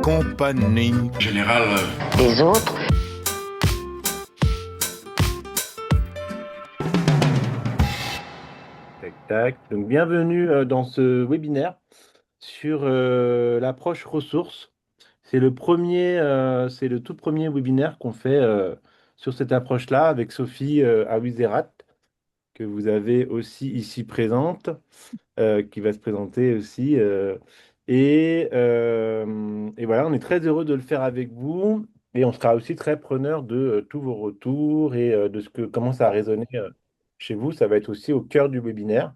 compagnie général. Des autres. Tac, tac. Donc, bienvenue dans ce webinaire sur l'approche ressources. C'est le tout premier webinaire qu'on fait sur cette approche-là avec Sophie Awizerat, que vous avez aussi ici présente, qui va se présenter aussi. Et voilà, on est très heureux de le faire avec vous et on sera aussi très preneur de tous vos retours et de comment ça a résonné chez vous. Ça va être aussi au cœur du webinaire.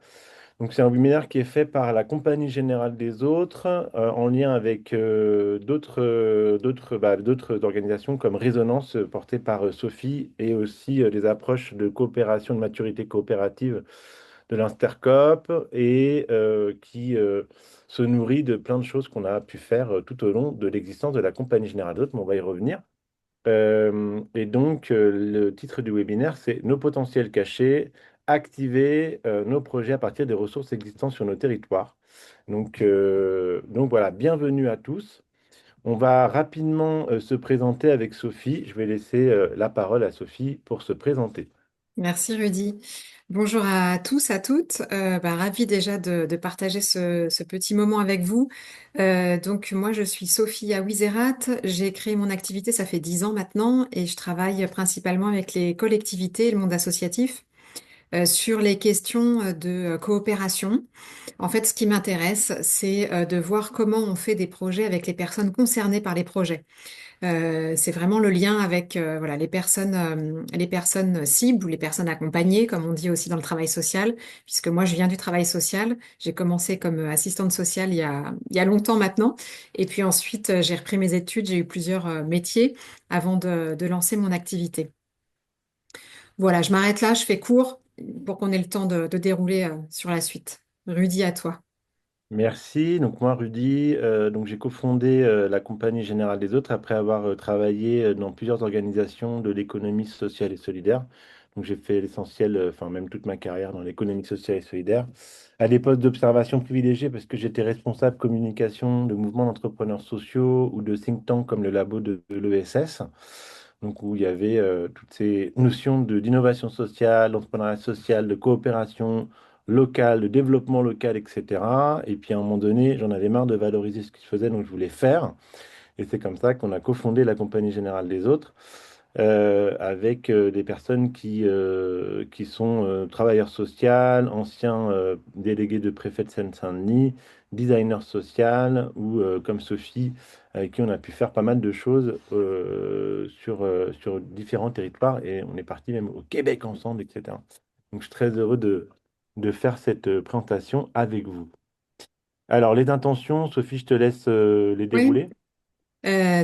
Donc, c'est un webinaire qui est fait par la Compagnie Générale des Autres, en lien avec d'autres organisations comme Résonance, portée par Sophie, et aussi les approches de coopération, de maturité coopérative de l'Instercoop, et qui se nourrit de plein de choses qu'on a pu faire tout au long de l'existence de la Compagnie Générale des Autres, mais on va y revenir. Et donc, le titre du webinaire, c'est Nos potentiels cachés, activer nos projets à partir des ressources existantes sur nos territoires. Donc voilà, bienvenue à tous. On va rapidement se présenter avec Sophie. Je vais laisser la parole à Sophie pour se présenter. Merci Rudy. Bonjour à tous, à toutes. Ravie déjà de partager ce petit moment avec vous. Donc moi je suis Sophie Awizerat. J'ai créé mon activité, ça fait 10 ans maintenant, et je travaille principalement avec les collectivités et le monde associatif sur les questions de coopération. En fait, ce qui m'intéresse, c'est de voir comment on fait des projets avec les personnes concernées par les projets. C'est vraiment le lien avec voilà, les personnes cibles ou les personnes accompagnées, comme on dit aussi dans le travail social, puisque moi je viens du travail social. J'ai commencé comme assistante sociale il y a longtemps maintenant. Et puis ensuite, j'ai repris mes études, j'ai eu plusieurs métiers avant de lancer mon activité. Voilà, je m'arrête là, je fais court pour qu'on ait le temps de dérouler sur la suite. Rudy, à toi. Merci. Donc moi, Rudy, donc j'ai cofondé la Compagnie Générale des Autres après avoir travaillé dans plusieurs organisations de l'économie sociale et solidaire. Donc j'ai fait l'essentiel, enfin même toute ma carrière dans l'économie sociale et solidaire, à des postes d'observation privilégiés parce que j'étais responsable communication de mouvements d'entrepreneurs sociaux ou de think tanks comme le labo de l'ESS. Donc où il y avait toutes ces notions d'innovation sociale, d'entrepreneuriat social, de coopération local, de développement local, etc. Et puis à un moment donné, j'en avais marre de valoriser ce que je faisais, donc je voulais faire. Et c'est comme ça qu'on a cofondé la Compagnie Générale des Autres, avec des personnes qui sont travailleurs sociaux, anciens délégués de préfet de Seine-Saint-Denis, designers social, ou comme Sophie, avec qui on a pu faire pas mal de choses sur différents territoires. Et on est parti même au Québec ensemble, etc. Donc je suis très heureux de faire cette présentation avec vous. Alors, les intentions, Sophie, je te laisse les Oui. dérouler.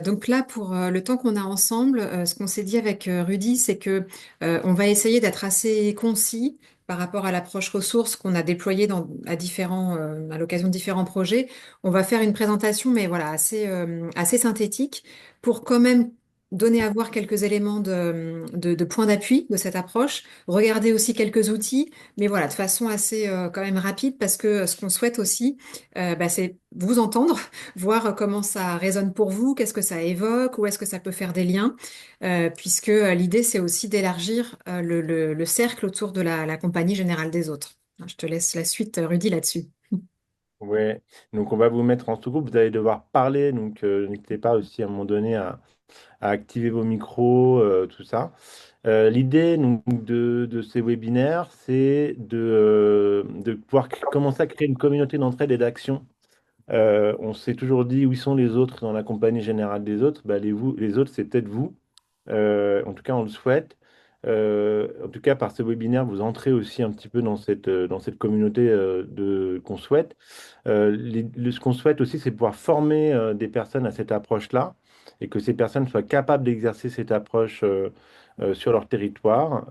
Donc là, pour le temps qu'on a ensemble, ce qu'on s'est dit avec Rudy, c'est que on va essayer d'être assez concis par rapport à l'approche ressources qu'on a déployée à l'occasion de différents projets. On va faire une présentation, mais voilà, assez synthétique pour quand même donner à voir quelques éléments de points d'appui de cette approche, regarder aussi quelques outils, mais voilà, de façon assez quand même rapide, parce que ce qu'on souhaite aussi, c'est vous entendre voir comment ça résonne pour vous, qu'est-ce que ça évoque, où est-ce que ça peut faire des liens, puisque l'idée, c'est aussi d'élargir le cercle autour de la Compagnie Générale des Autres. Je te laisse la suite, Rudy, là-dessus. Ouais, donc on va vous mettre en sous-groupe, vous allez devoir parler, donc n'hésitez pas aussi à un moment donné à activer vos micros, tout ça. L'idée donc, de ces webinaires, c'est de pouvoir commencer à créer une communauté d'entraide et d'action. On s'est toujours dit où sont les autres dans la Compagnie Générale des Autres. Bah, les autres, c'est peut-être vous. En tout cas, on le souhaite. En tout cas, par ce webinaire, vous entrez aussi un petit peu dans cette communauté qu'on souhaite. Ce qu'on souhaite aussi, c'est pouvoir former des personnes à cette approche-là et que ces personnes soient capables d'exercer cette approche sur leur territoire.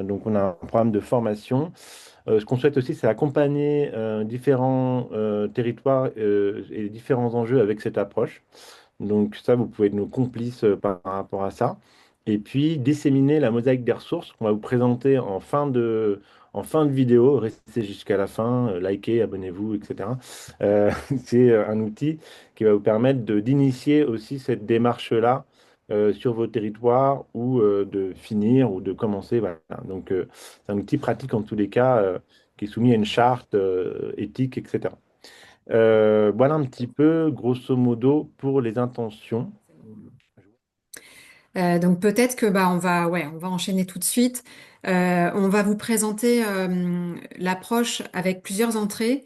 Donc, on a un programme de formation. Ce qu'on souhaite aussi, c'est accompagner différents territoires et différents enjeux avec cette approche. Donc ça, vous pouvez être nos complices par rapport à ça. Et puis disséminer la mosaïque des ressources qu'on va vous présenter en fin de vidéo, restez jusqu'à la fin, likez, abonnez-vous, etc. Euh, c'est un outil qui va vous permettre d'initier aussi cette démarche-là sur vos territoires ou de finir ou de commencer. Voilà. Donc, c'est un outil pratique en tous les cas qui est soumis à une charte éthique, etc. Voilà un petit peu, grosso modo, pour les intentions. Donc peut-être que bah on va enchaîner tout de suite. On va vous présenter l'approche avec plusieurs entrées,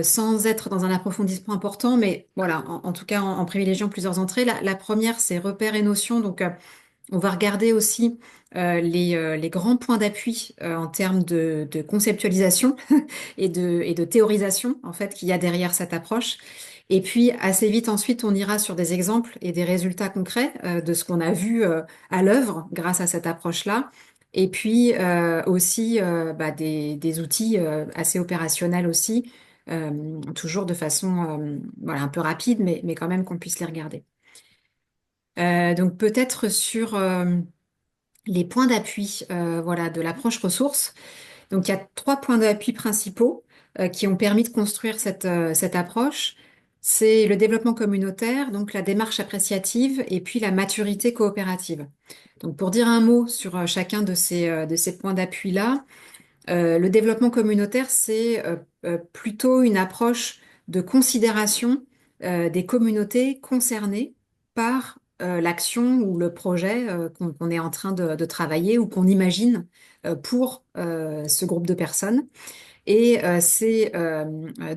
sans être dans un approfondissement important, mais voilà, en tout cas en privilégiant plusieurs entrées. La première, c'est repères et notions. Donc on va regarder aussi les grands points d'appui en termes de conceptualisation et de théorisation en fait qu'il y a derrière cette approche. Et puis assez vite ensuite, on ira sur des exemples et des résultats concrets de ce qu'on a vu à l'œuvre grâce à cette approche-là. Et puis aussi bah, des outils assez opérationnels aussi, toujours de façon voilà, un peu rapide, mais quand même qu'on puisse les regarder. Donc peut-être sur les points d'appui voilà, de l'approche ressources. Donc, il y a trois points d'appui principaux qui ont permis de construire cette approche. C'est le développement communautaire, donc la démarche appréciative et puis la maturité coopérative. Donc, pour dire un mot sur chacun de ces points d'appui-là, le développement communautaire, c'est plutôt une approche de considération des communautés concernées par l'action ou le projet qu'on est en train de travailler ou qu'on imagine pour ce groupe de personnes. Et c'est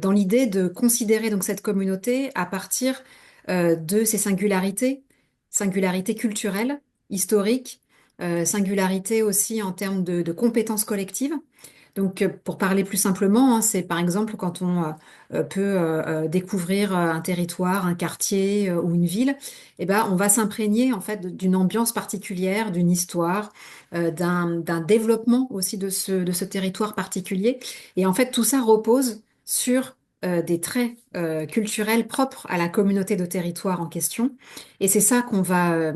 dans l'idée de considérer donc cette communauté à partir de ses singularités, singularités culturelles, historiques, singularités aussi en termes de compétences collectives. Donc, pour parler plus simplement, hein, c'est par exemple quand on peut découvrir un territoire, un quartier ou une ville, eh ben, on va s'imprégner en fait d'une ambiance particulière, d'une histoire, d'un développement aussi de ce territoire particulier. Et en fait, tout ça repose sur des traits culturels propres à la communauté de territoire en question. Et c'est ça qu'on va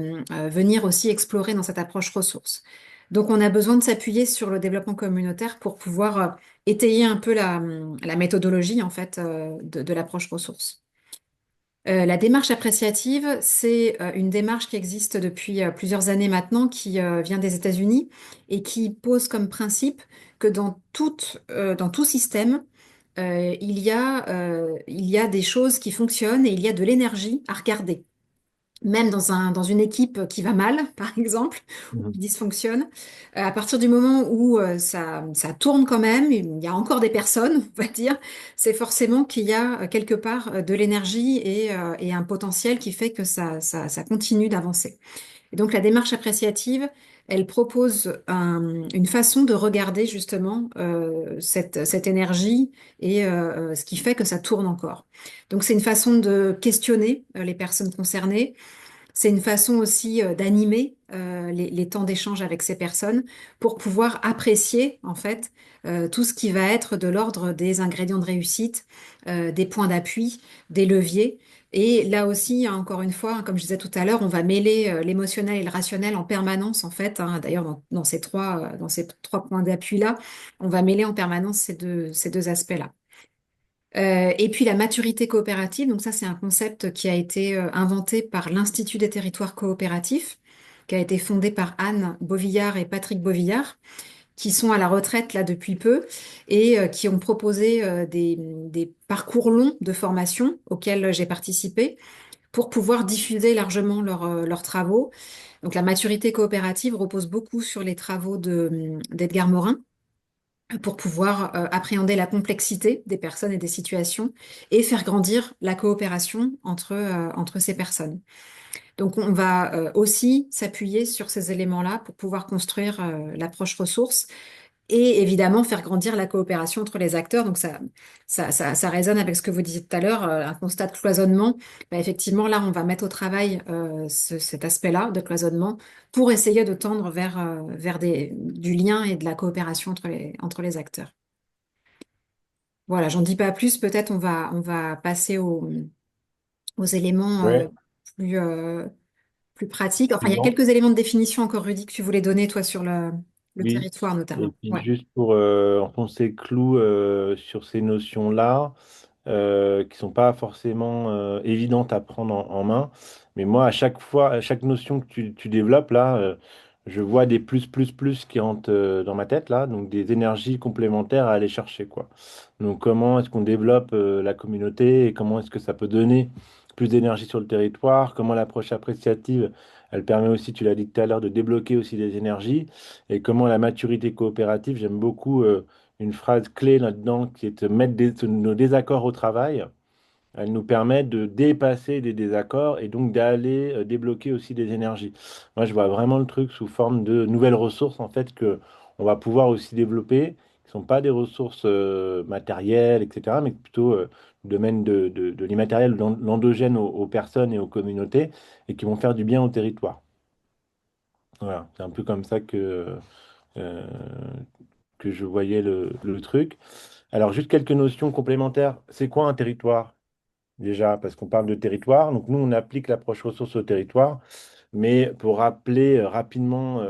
venir aussi explorer dans cette approche ressources. Donc, on a besoin de s'appuyer sur le développement communautaire pour pouvoir étayer un peu la méthodologie en fait de l'approche ressources. La démarche appréciative, c'est une démarche qui existe depuis plusieurs années maintenant, qui vient des États-Unis et qui pose comme principe que dans tout système, il y a des choses qui fonctionnent et il y a de l'énergie à regarder même dans une équipe qui va mal, par exemple, ou Mhm. qui dysfonctionne, à partir du moment où ça tourne quand même, il y a encore des personnes, on va dire, c'est forcément qu'il y a quelque part de l'énergie et un potentiel qui fait que ça continue d'avancer. Et donc la démarche appréciative, elle propose une façon de regarder justement cette énergie et ce qui fait que ça tourne encore. Donc c'est une façon de questionner les personnes concernées, c'est une façon aussi d'animer les temps d'échange avec ces personnes pour pouvoir apprécier en fait tout ce qui va être de l'ordre des ingrédients de réussite, des points d'appui, des leviers. Et là aussi, hein, encore une fois, hein, comme je disais tout à l'heure, on va mêler l'émotionnel et le rationnel en permanence en fait. Hein. D'ailleurs, dans ces trois points d'appui-là, on va mêler en permanence ces deux aspects-là. Et puis la maturité coopérative, donc ça c'est un concept qui a été inventé par l'Institut des territoires coopératifs, qui a été fondé par Anne Bovillard et Patrick Bovillard, qui sont à la retraite là depuis peu et qui ont proposé des parcours longs de formation auxquels j'ai participé pour pouvoir diffuser largement leurs travaux. Donc la maturité coopérative repose beaucoup sur les travaux d'Edgar Morin pour pouvoir appréhender la complexité des personnes et des situations et faire grandir la coopération entre ces personnes. Donc, on va aussi s'appuyer sur ces éléments-là pour pouvoir construire l'approche ressources et évidemment faire grandir la coopération entre les acteurs. Donc ça résonne avec ce que vous disiez tout à l'heure, un constat de cloisonnement. Bah, effectivement, là, on va mettre au travail cet aspect-là de cloisonnement pour essayer de tendre vers du lien et de la coopération entre les acteurs. Voilà, j'en dis pas plus. Peut-être on va passer aux éléments Ouais, plus, plus pratiques. Enfin, il y a suivant. quelques éléments de définition encore, Rudy, que tu voulais donner, toi, sur le... le Oui. territoire Et notamment. puis Ouais. juste pour enfoncer clou sur ces notions-là, qui sont pas forcément évidentes à prendre en main. Mais moi, à chaque fois, à chaque notion que tu développes, là, je vois des plus qui rentrent dans ma tête, là, donc des énergies complémentaires à aller chercher, quoi. Donc, comment est-ce qu'on développe la communauté et comment est-ce que ça peut donner plus d'énergie sur le territoire? Comment l'approche appréciative, elle permet aussi, tu l'as dit tout à l'heure, de débloquer aussi des énergies et comment la maturité coopérative, j'aime beaucoup. Une phrase clé là-dedans qui est de mettre nos désaccords au travail. Elle nous permet de dépasser des désaccords et donc d'aller débloquer aussi des énergies. Moi, je vois vraiment le truc sous forme de nouvelles ressources en fait que on va pouvoir aussi développer, qui sont pas des ressources matérielles, etc., mais plutôt le domaine de l'immatériel, l'endogène aux personnes et aux communautés et qui vont faire du bien au territoire. Voilà, c'est un peu comme ça euh, que je voyais le truc. Alors, juste quelques notions complémentaires. C'est quoi un territoire? Déjà, parce qu'on parle de territoire. Donc, nous, on applique l'approche ressources au territoire. Mais pour rappeler rapidement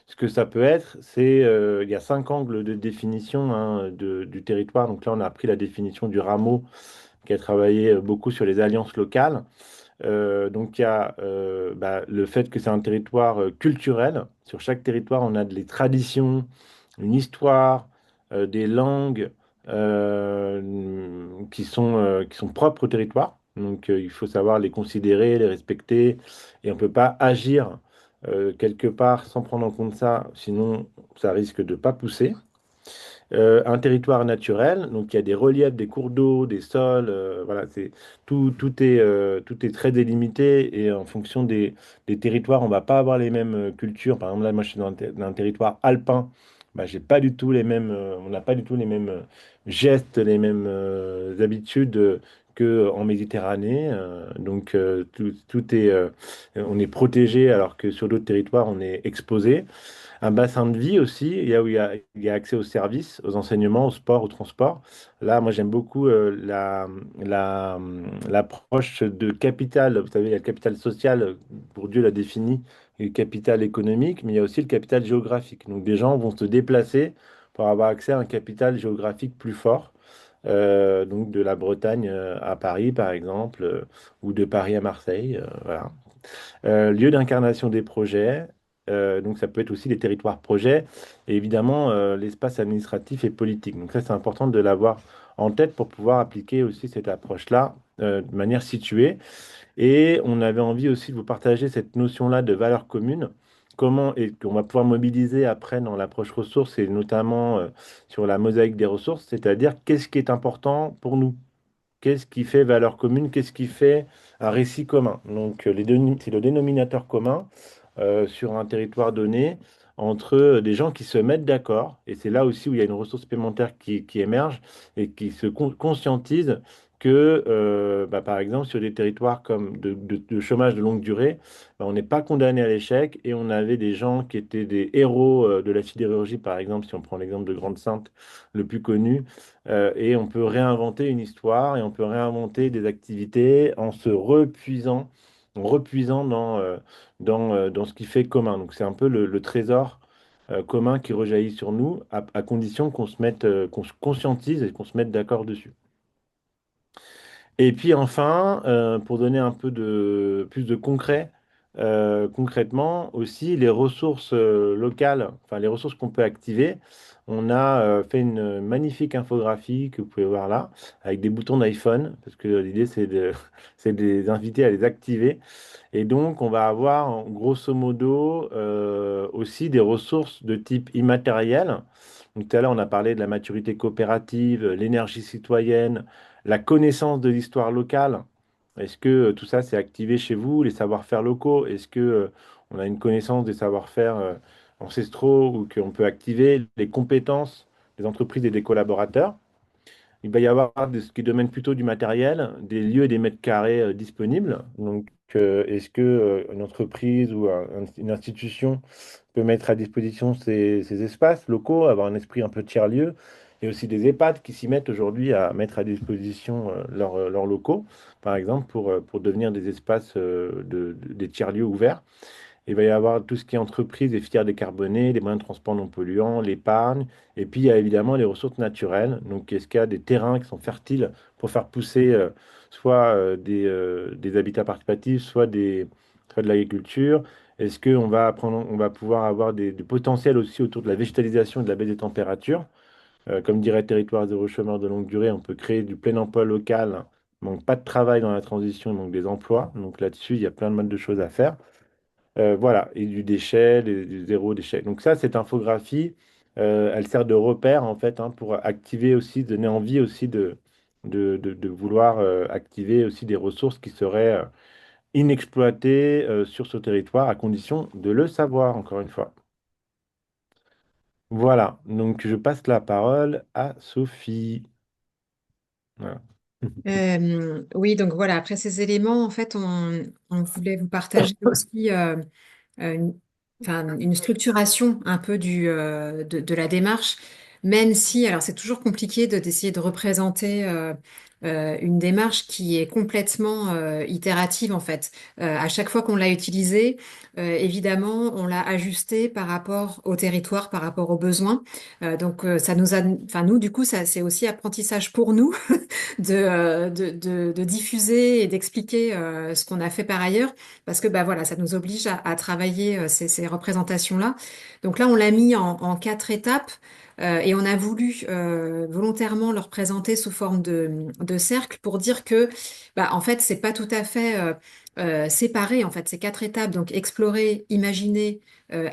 ce que ça peut être, il y a 5 angles de définition hein, du territoire. Donc là, on a pris la définition du Rameau, qui a travaillé beaucoup sur les alliances locales. Donc, il y a le fait que c'est un territoire culturel. Sur chaque territoire, on a des traditions, une histoire, des langues qui sont propres au territoire. Donc, il faut savoir les considérer, les respecter. Et on ne peut pas agir quelque part sans prendre en compte ça, sinon ça risque de ne pas pousser. Un territoire naturel, donc il y a des reliefs, des cours d'eau, des sols, voilà, tout est très délimité et en fonction des territoires, on va pas avoir les mêmes cultures. Par exemple, là, moi, je suis dans un territoire alpin, bah, j'ai pas du tout les mêmes, on n'a pas du tout les mêmes gestes, les mêmes habitudes que en Méditerranée. Donc tout est, on est protégé alors que sur d'autres territoires, on est exposé. Un bassin de vie aussi, où il y a accès aux services, aux enseignements, au sport, au transport. Là, moi, j'aime beaucoup l'approche de capital. Vous savez, il y a le capital social, Bourdieu l'a défini, et le capital économique, mais il y a aussi le capital géographique. Donc, des gens vont se déplacer pour avoir accès à un capital géographique plus fort. Donc, de la Bretagne à Paris, par exemple, ou de Paris à Marseille. Voilà. Lieu d'incarnation des projets, donc ça peut être aussi les territoires projets, et évidemment l'espace administratif et politique. Donc ça, c'est important de l'avoir en tête pour pouvoir appliquer aussi cette approche-là de manière située. Et on avait envie aussi de vous partager cette notion-là de valeur commune, comment et qu'on va pouvoir mobiliser après dans l'approche ressources et notamment sur la mosaïque des ressources, c'est-à-dire qu'est-ce qui est important pour nous. Qu'est-ce qui fait valeur commune? Qu'est-ce qui fait un récit commun? Donc, c'est le dénominateur commun sur un territoire donné entre des gens qui se mettent d'accord. Et c'est là aussi où il y a une ressource supplémentaire qui émerge et qui se conscientise que, par exemple, sur des territoires comme de chômage de longue durée, bah, on n'est pas condamné à l'échec et on avait des gens qui étaient des héros de la sidérurgie, par exemple, si on prend l'exemple de Grande-Sainte, le plus connu et on peut réinventer une histoire et on peut réinventer des activités en repuisant dans ce qui fait commun. Donc c'est un peu le trésor commun qui rejaillit sur nous, à condition qu'on se mette, qu'on se conscientise et qu'on se mette d'accord dessus. Et puis enfin, pour donner un peu plus de concret, concrètement aussi, les ressources locales, enfin les ressources qu'on peut activer, on a fait une magnifique infographie que vous pouvez voir là, avec des boutons d'iPhone, parce que l'idée c'est de les inviter à les activer. Et donc, on va avoir grosso modo aussi des ressources de type immatériel. Donc, tout à l'heure, on a parlé de la maturité coopérative, l'énergie citoyenne, la connaissance de l'histoire locale. Est-ce que tout ça, c'est activé chez vous, les savoir-faire locaux? Est-ce que on a une connaissance des savoir-faire ancestraux ou qu'on peut activer les compétences des entreprises et des collaborateurs? Il va y avoir ce qui domine plutôt du matériel, des lieux et des mètres carrés disponibles. Donc, est-ce que une entreprise ou une institution peut mettre à disposition ces espaces locaux, avoir un esprit un peu tiers-lieu, et aussi des EHPAD qui s'y mettent aujourd'hui à mettre à disposition leurs locaux, par exemple, pour devenir des espaces des tiers-lieux ouverts. Il va y avoir tout ce qui est entreprise et filières décarbonées, les moyens de transport non polluants, l'épargne. Et puis, il y a évidemment les ressources naturelles. Donc, est-ce qu'il y a des terrains qui sont fertiles pour faire pousser soit des habitats participatifs, soit de l'agriculture? Est-ce qu'on va on va pouvoir avoir des potentiels aussi autour de la végétalisation et de la baisse des températures? Comme dirait Territoire zéro chômeur de longue durée, on peut créer du plein emploi local. Il manque pas de travail dans la transition, il manque des emplois. Donc là-dessus, il y a plein de choses à faire. Voilà, et du déchet, du zéro déchet. Donc ça, cette infographie, elle sert de repère en fait, hein, pour activer aussi, donner envie aussi de vouloir activer aussi des ressources qui seraient inexploitées sur ce territoire, à condition de le savoir, encore une fois. Voilà, donc je passe la parole à Sophie. Voilà. Oui, donc voilà, après ces éléments, en fait, on voulait vous partager aussi une, enfin, une structuration un peu de la démarche, même si, alors c'est toujours compliqué d'essayer de représenter une démarche qui est complètement itérative en fait. À chaque fois qu'on l'a utilisée, évidemment, on l'a ajustée par rapport au territoire, par rapport aux besoins. Donc ça nous a, enfin nous, du coup, ça c'est aussi apprentissage pour nous de diffuser et d'expliquer ce qu'on a fait par ailleurs, parce que bah voilà, ça nous oblige à travailler ces représentations-là. Donc là, on l'a mis en quatre étapes. Et on a voulu volontairement le représenter sous forme de cercle pour dire que, bah, en fait, c'est pas tout à fait séparé. En fait, ces quatre étapes, donc explorer, imaginer,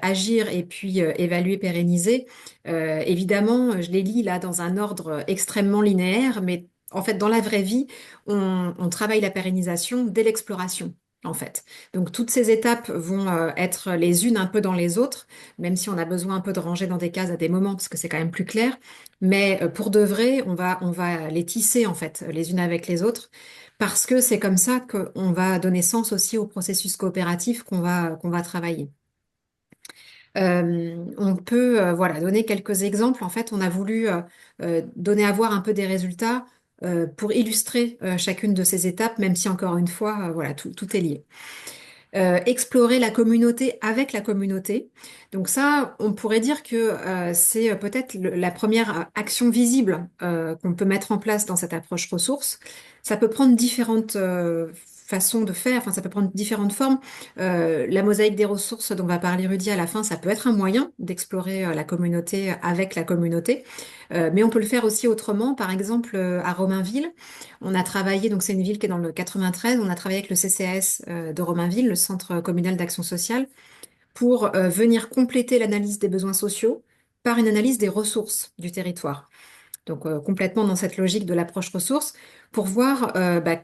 agir et puis évaluer, pérenniser. Évidemment, je les lis là dans un ordre extrêmement linéaire, mais en fait, dans la vraie vie, on travaille la pérennisation dès l'exploration, en fait. Donc, toutes ces étapes vont être les unes un peu dans les autres, même si on a besoin un peu de ranger dans des cases à des moments, parce que c'est quand même plus clair. Mais pour de vrai, on va les tisser, en fait, les unes avec les autres, parce que c'est comme ça qu'on va donner sens aussi au processus coopératif qu'on va travailler. On peut voilà, donner quelques exemples. En fait, on a voulu donner à voir un peu des résultats pour illustrer chacune de ces étapes, même si encore une fois, voilà, tout est lié. Explorer la communauté avec la communauté. Donc ça, on pourrait dire que c'est peut-être la première action visible qu'on peut mettre en place dans cette approche ressources. Ça peut prendre différentes façons de faire, enfin ça peut prendre différentes formes. La mosaïque des ressources dont va parler Rudy à la fin, ça peut être un moyen d'explorer la communauté avec la communauté. Mais on peut le faire aussi autrement. Par exemple, à Romainville, on a travaillé, donc c'est une ville qui est dans le 93, on a travaillé avec le CCAS de Romainville, le Centre communal d'action sociale, pour venir compléter l'analyse des besoins sociaux par une analyse des ressources du territoire. Donc complètement dans cette logique de l'approche ressources, pour voir bah,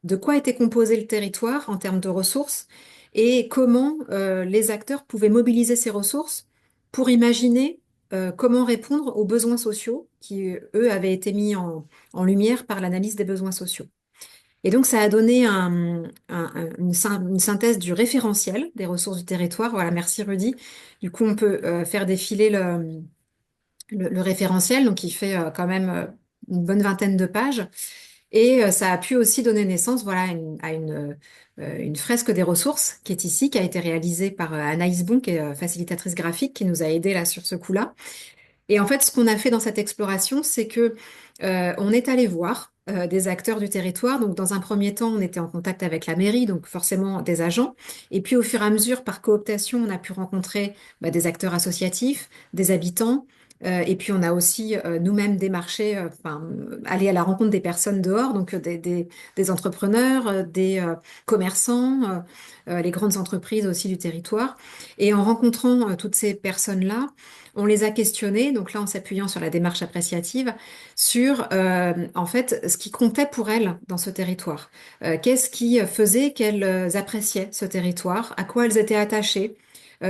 de quoi était composé le territoire en termes de ressources et comment les acteurs pouvaient mobiliser ces ressources pour imaginer comment répondre aux besoins sociaux qui, eux, avaient été mis en lumière par l'analyse des besoins sociaux. Et donc, ça a donné une synthèse du référentiel des ressources du territoire. Voilà, merci Rudy. Du coup, on peut faire défiler le référentiel, donc il fait quand même une bonne vingtaine de pages. Et ça a pu aussi donner naissance, voilà, une fresque des ressources qui est ici, qui a été réalisée par Anaïs Bon, qui est facilitatrice graphique, qui nous a aidés là sur ce coup-là. Et en fait, ce qu'on a fait dans cette exploration, c'est que on est allé voir des acteurs du territoire. Donc, dans un premier temps, on était en contact avec la mairie, donc forcément des agents. Et puis, au fur et à mesure, par cooptation, on a pu rencontrer bah, des acteurs associatifs, des habitants. Et puis, on a aussi nous-mêmes démarché, enfin, aller à la rencontre des personnes dehors, donc des entrepreneurs, des commerçants, les grandes entreprises aussi du territoire. Et en rencontrant toutes ces personnes-là, on les a questionnés, donc là en s'appuyant sur la démarche appréciative, sur en fait ce qui comptait pour elles dans ce territoire. Qu'est-ce qui faisait qu'elles appréciaient ce territoire, à quoi elles étaient attachées,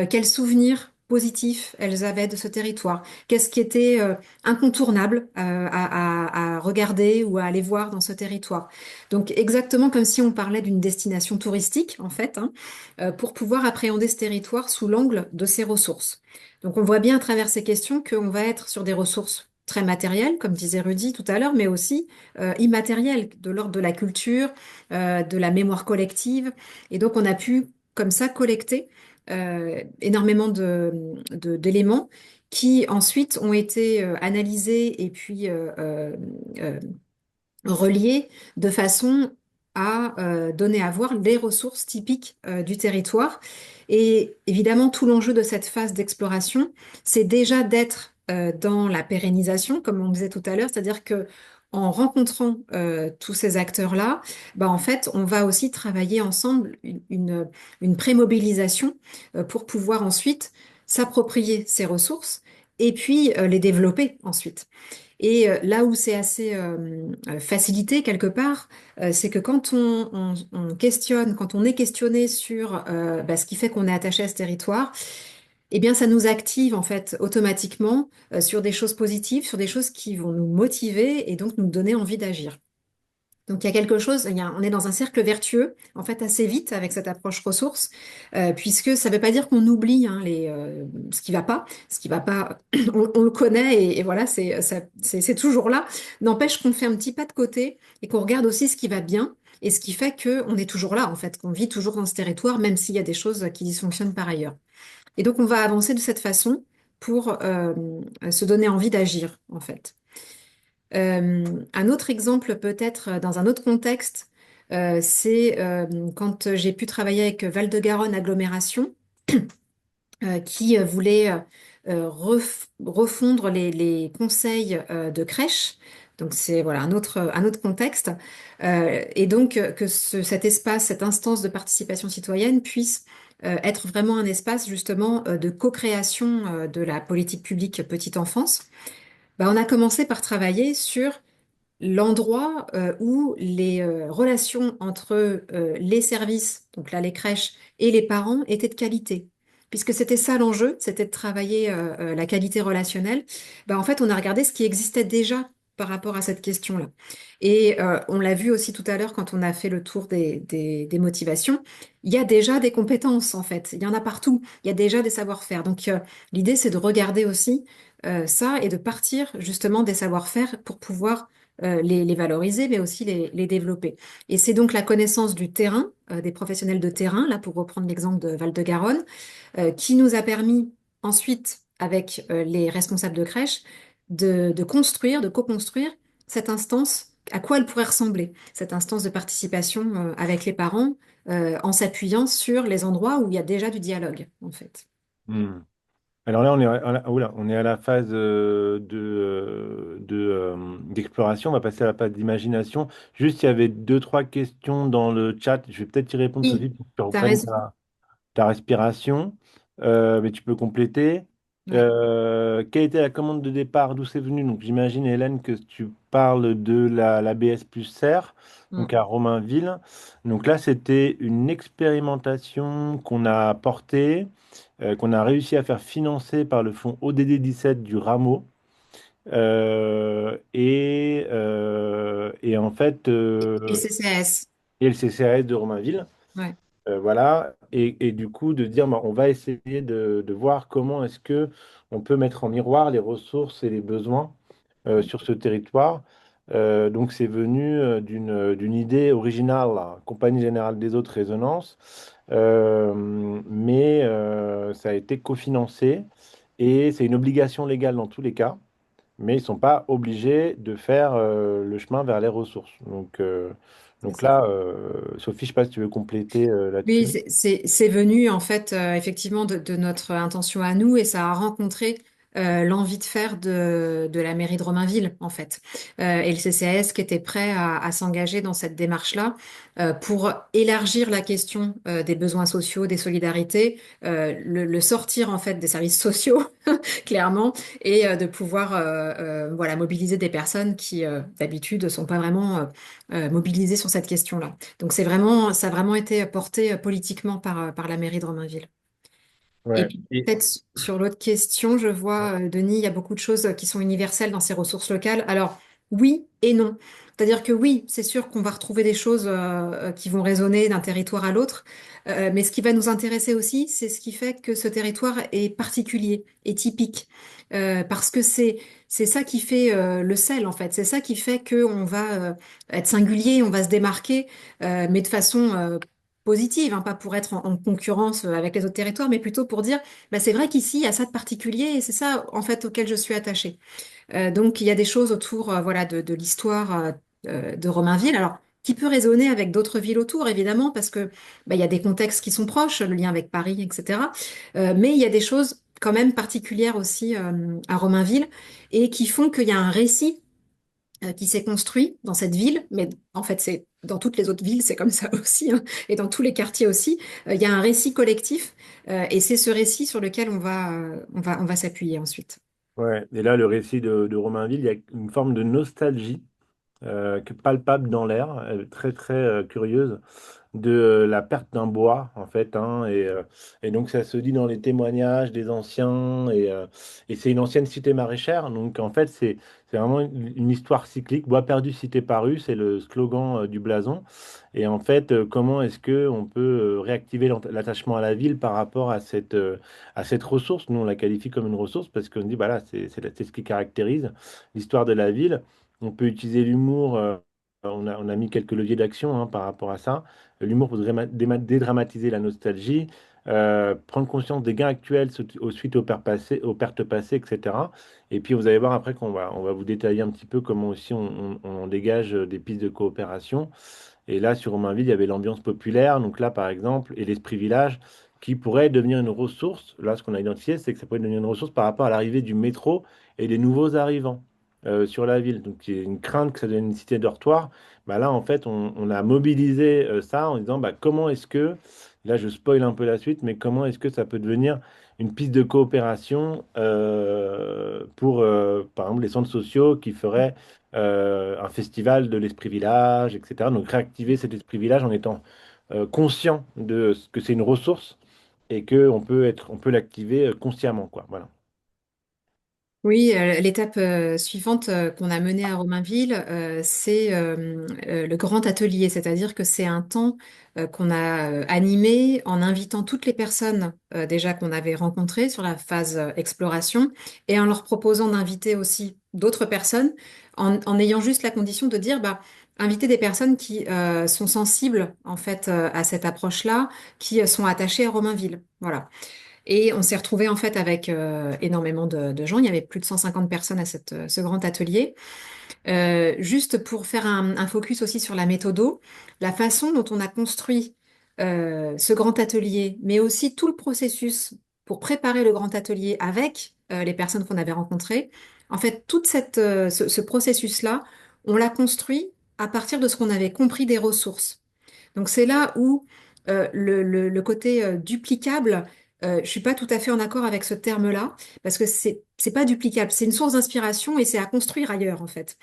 quels souvenirs positifs elles avaient de ce territoire, qu'est-ce qui était incontournable à regarder ou à aller voir dans ce territoire. Donc exactement comme si on parlait d'une destination touristique en fait, hein, pour pouvoir appréhender ce territoire sous l'angle de ses ressources. Donc on voit bien à travers ces questions qu'on va être sur des ressources très matérielles, comme disait Rudy tout à l'heure, mais aussi immatérielles, de l'ordre de la culture, de la mémoire collective. Et donc on a pu comme ça collecté énormément d'éléments qui ensuite ont été analysés et puis euh, reliés de façon à donner à voir les ressources typiques du territoire. Et évidemment, tout l'enjeu de cette phase d'exploration, c'est déjà d'être dans la pérennisation, comme on disait tout à l'heure, c'est-à-dire que en rencontrant tous ces acteurs-là, bah, en fait, on va aussi travailler ensemble une pré-mobilisation pour pouvoir ensuite s'approprier ces ressources et puis les développer ensuite. Et là où c'est assez facilité quelque part, c'est que quand on questionne, quand on est questionné sur bah, ce qui fait qu'on est attaché à ce territoire, eh bien, ça nous active en fait automatiquement sur des choses positives, sur des choses qui vont nous motiver et donc nous donner envie d'agir. Donc il y a quelque chose, on est dans un cercle vertueux, en fait, assez vite avec cette approche ressources, puisque ça ne veut pas dire qu'on oublie hein, ce qui va pas, on le connaît et voilà, c'est toujours là. N'empêche qu'on fait un petit pas de côté et qu'on regarde aussi ce qui va bien et ce qui fait qu'on est toujours là, en fait, qu'on vit toujours dans ce territoire, même s'il y a des choses qui dysfonctionnent par ailleurs. Et donc on va avancer de cette façon pour se donner envie d'agir, en fait. Un autre exemple, peut-être dans un autre contexte, c'est quand j'ai pu travailler avec Val-de-Garonne Agglomération, qui voulait refondre les conseils de crèche. Donc c'est voilà un autre contexte. Et donc que cet espace, cette instance de participation citoyenne puisse être vraiment un espace justement de co-création de la politique publique petite enfance. Bah, on a commencé par travailler sur l'endroit où les relations entre les services, donc là les crèches, et les parents étaient de qualité. Puisque c'était ça l'enjeu, c'était de travailler la qualité relationnelle, bah, en fait on a regardé ce qui existait déjà par rapport à cette question-là. Et on l'a vu aussi tout à l'heure quand on a fait le tour des motivations, il y a déjà des compétences en fait, il y en a partout, il y a déjà des savoir-faire. Donc l'idée c'est de regarder aussi ça et de partir justement des savoir-faire pour pouvoir les valoriser, mais aussi les développer. Et c'est donc la connaissance du terrain, des professionnels de terrain, là pour reprendre l'exemple de Val-de-Garonne, qui nous a permis ensuite, avec les responsables de crèche, de construire, de co-construire cette instance, à quoi elle pourrait ressembler, cette instance de participation avec les parents, en s'appuyant sur les endroits où il y a déjà du dialogue, en fait. Hmm. Alors là, oula, on est à la phase d'exploration. On va passer à la phase d'imagination. Juste, il y avait deux, trois questions dans le chat. Je vais peut-être y répondre, Sophie, Oui, pour que tu tu as reprennes raison. ta respiration. Mais tu peux compléter. Ouais. Quelle était la commande de départ? D'où c'est venu? Donc, j'imagine, Hélène, que tu parles de la BS plus serre, donc Mm. à Romainville. Donc là, c'était une expérimentation qu'on a portée, qu'on a réussi à faire financer par le fonds ODD 17 du Rameau. Et en fait, Et le CCAS. et le CCAS de Romainville. Ouais. Voilà, et du coup de dire, bah, on va essayer de voir comment est-ce que on peut mettre en miroir les ressources et les besoins sur ce territoire. Donc c'est venu d'une idée originale, la Compagnie Générale des Eaux de Résonance, mais ça a été cofinancé et c'est une obligation légale dans tous les cas, mais ils ne sont pas obligés de faire le chemin vers les ressources. C'est Donc ça. là, Sophie, je ne sais pas si tu veux compléter Oui, là-dessus. c'est venu en fait effectivement de notre intention à nous et ça a rencontré l'envie de faire de la mairie de Romainville en fait. Et le CCAS qui était prêt à s'engager dans cette démarche-là pour élargir la question des besoins sociaux, des solidarités, le sortir en fait des services sociaux clairement et de pouvoir voilà mobiliser des personnes qui d'habitude sont pas vraiment mobilisées sur cette question-là. Donc ça a vraiment été porté politiquement par la mairie de Romainville. Et Ouais. puis Et, peut-être sur l'autre question, je vois, Denis, il y a beaucoup de choses qui sont universelles dans ces ressources locales. Alors oui et non. C'est-à-dire que oui, c'est sûr qu'on va retrouver des choses qui vont résonner d'un territoire à l'autre. Mais ce qui va nous intéresser aussi, c'est ce qui fait que ce territoire est particulier, est typique. Parce que c'est ça qui fait le sel, en fait. C'est ça qui fait qu'on va être singulier, on va se démarquer, mais de façon positive, hein, pas pour être en concurrence avec les autres territoires, mais plutôt pour dire, bah, c'est vrai qu'ici, il y a ça de particulier et c'est ça, en fait, auquel je suis attachée. Donc, il y a des choses autour, voilà, de l'histoire de Romainville, alors qui peut résonner avec d'autres villes autour, évidemment, parce que bah, il y a des contextes qui sont proches, le lien avec Paris, etc. Mais il y a des choses quand même particulières aussi à Romainville et qui font qu'il y a un récit qui s'est construit dans cette ville, mais en fait, c'est dans toutes les autres villes, c'est comme ça aussi, hein, et dans tous les quartiers aussi. Il y a un récit collectif, et c'est ce récit sur lequel on va s'appuyer ensuite. Ouais. Et là, le récit de Romainville, il y a une forme de nostalgie palpable dans l'air, très très curieuse, de la perte d'un bois, en fait, hein, et donc ça se dit dans les témoignages des anciens, et c'est une ancienne cité maraîchère, donc en fait, c'est vraiment une histoire cyclique. Bois perdu, cité parue, c'est le slogan du blason. Et en fait, comment est-ce que on peut réactiver l'attachement à la ville par rapport à cette ressource? Nous, on la qualifie comme une ressource parce qu'on dit, voilà, c'est ce qui caractérise l'histoire de la ville. On peut utiliser l'humour. On a mis quelques leviers d'action, hein, par rapport à ça. L'humour pour dédramatiser la nostalgie, prendre conscience des gains actuels suite aux pertes passées, etc. Et puis vous allez voir après on va vous détailler un petit peu comment aussi on dégage des pistes de coopération. Et là, sur Romainville, il y avait l'ambiance populaire, donc là, par exemple, et l'esprit village, qui pourrait devenir une ressource. Là, ce qu'on a identifié, c'est que ça pourrait devenir une ressource par rapport à l'arrivée du métro et des nouveaux arrivants sur la ville. Donc, il y a une crainte que ça devienne une cité dortoir. Bah là, en fait, on a mobilisé ça en disant, bah, comment est-ce que, là, je spoil un peu la suite, mais comment est-ce que ça peut devenir une piste de coopération pour, par exemple, les centres sociaux qui feraient un festival de l'esprit village, etc. Donc réactiver cet esprit village en étant conscient de ce que c'est une ressource et que on peut l'activer consciemment, quoi. Voilà. Oui, l'étape suivante qu'on a menée à Romainville, c'est le grand atelier, c'est-à-dire que c'est un temps qu'on a animé en invitant toutes les personnes déjà qu'on avait rencontrées sur la phase exploration et en leur proposant d'inviter aussi d'autres personnes, en ayant juste la condition de dire, bah, inviter des personnes qui sont sensibles en fait à cette approche-là, qui sont attachées à Romainville. Voilà. Et on s'est retrouvé en fait avec énormément de gens. Il y avait plus de 150 personnes à ce grand atelier. Juste pour faire un focus aussi sur la méthodo, la façon dont on a construit ce grand atelier, mais aussi tout le processus pour préparer le grand atelier avec les personnes qu'on avait rencontrées. En fait, ce processus-là, on l'a construit à partir de ce qu'on avait compris des ressources. Donc c'est là où le côté duplicable, je suis pas tout à fait en accord avec ce terme-là, parce que c'est pas duplicable, c'est une source d'inspiration et c'est à construire ailleurs en fait.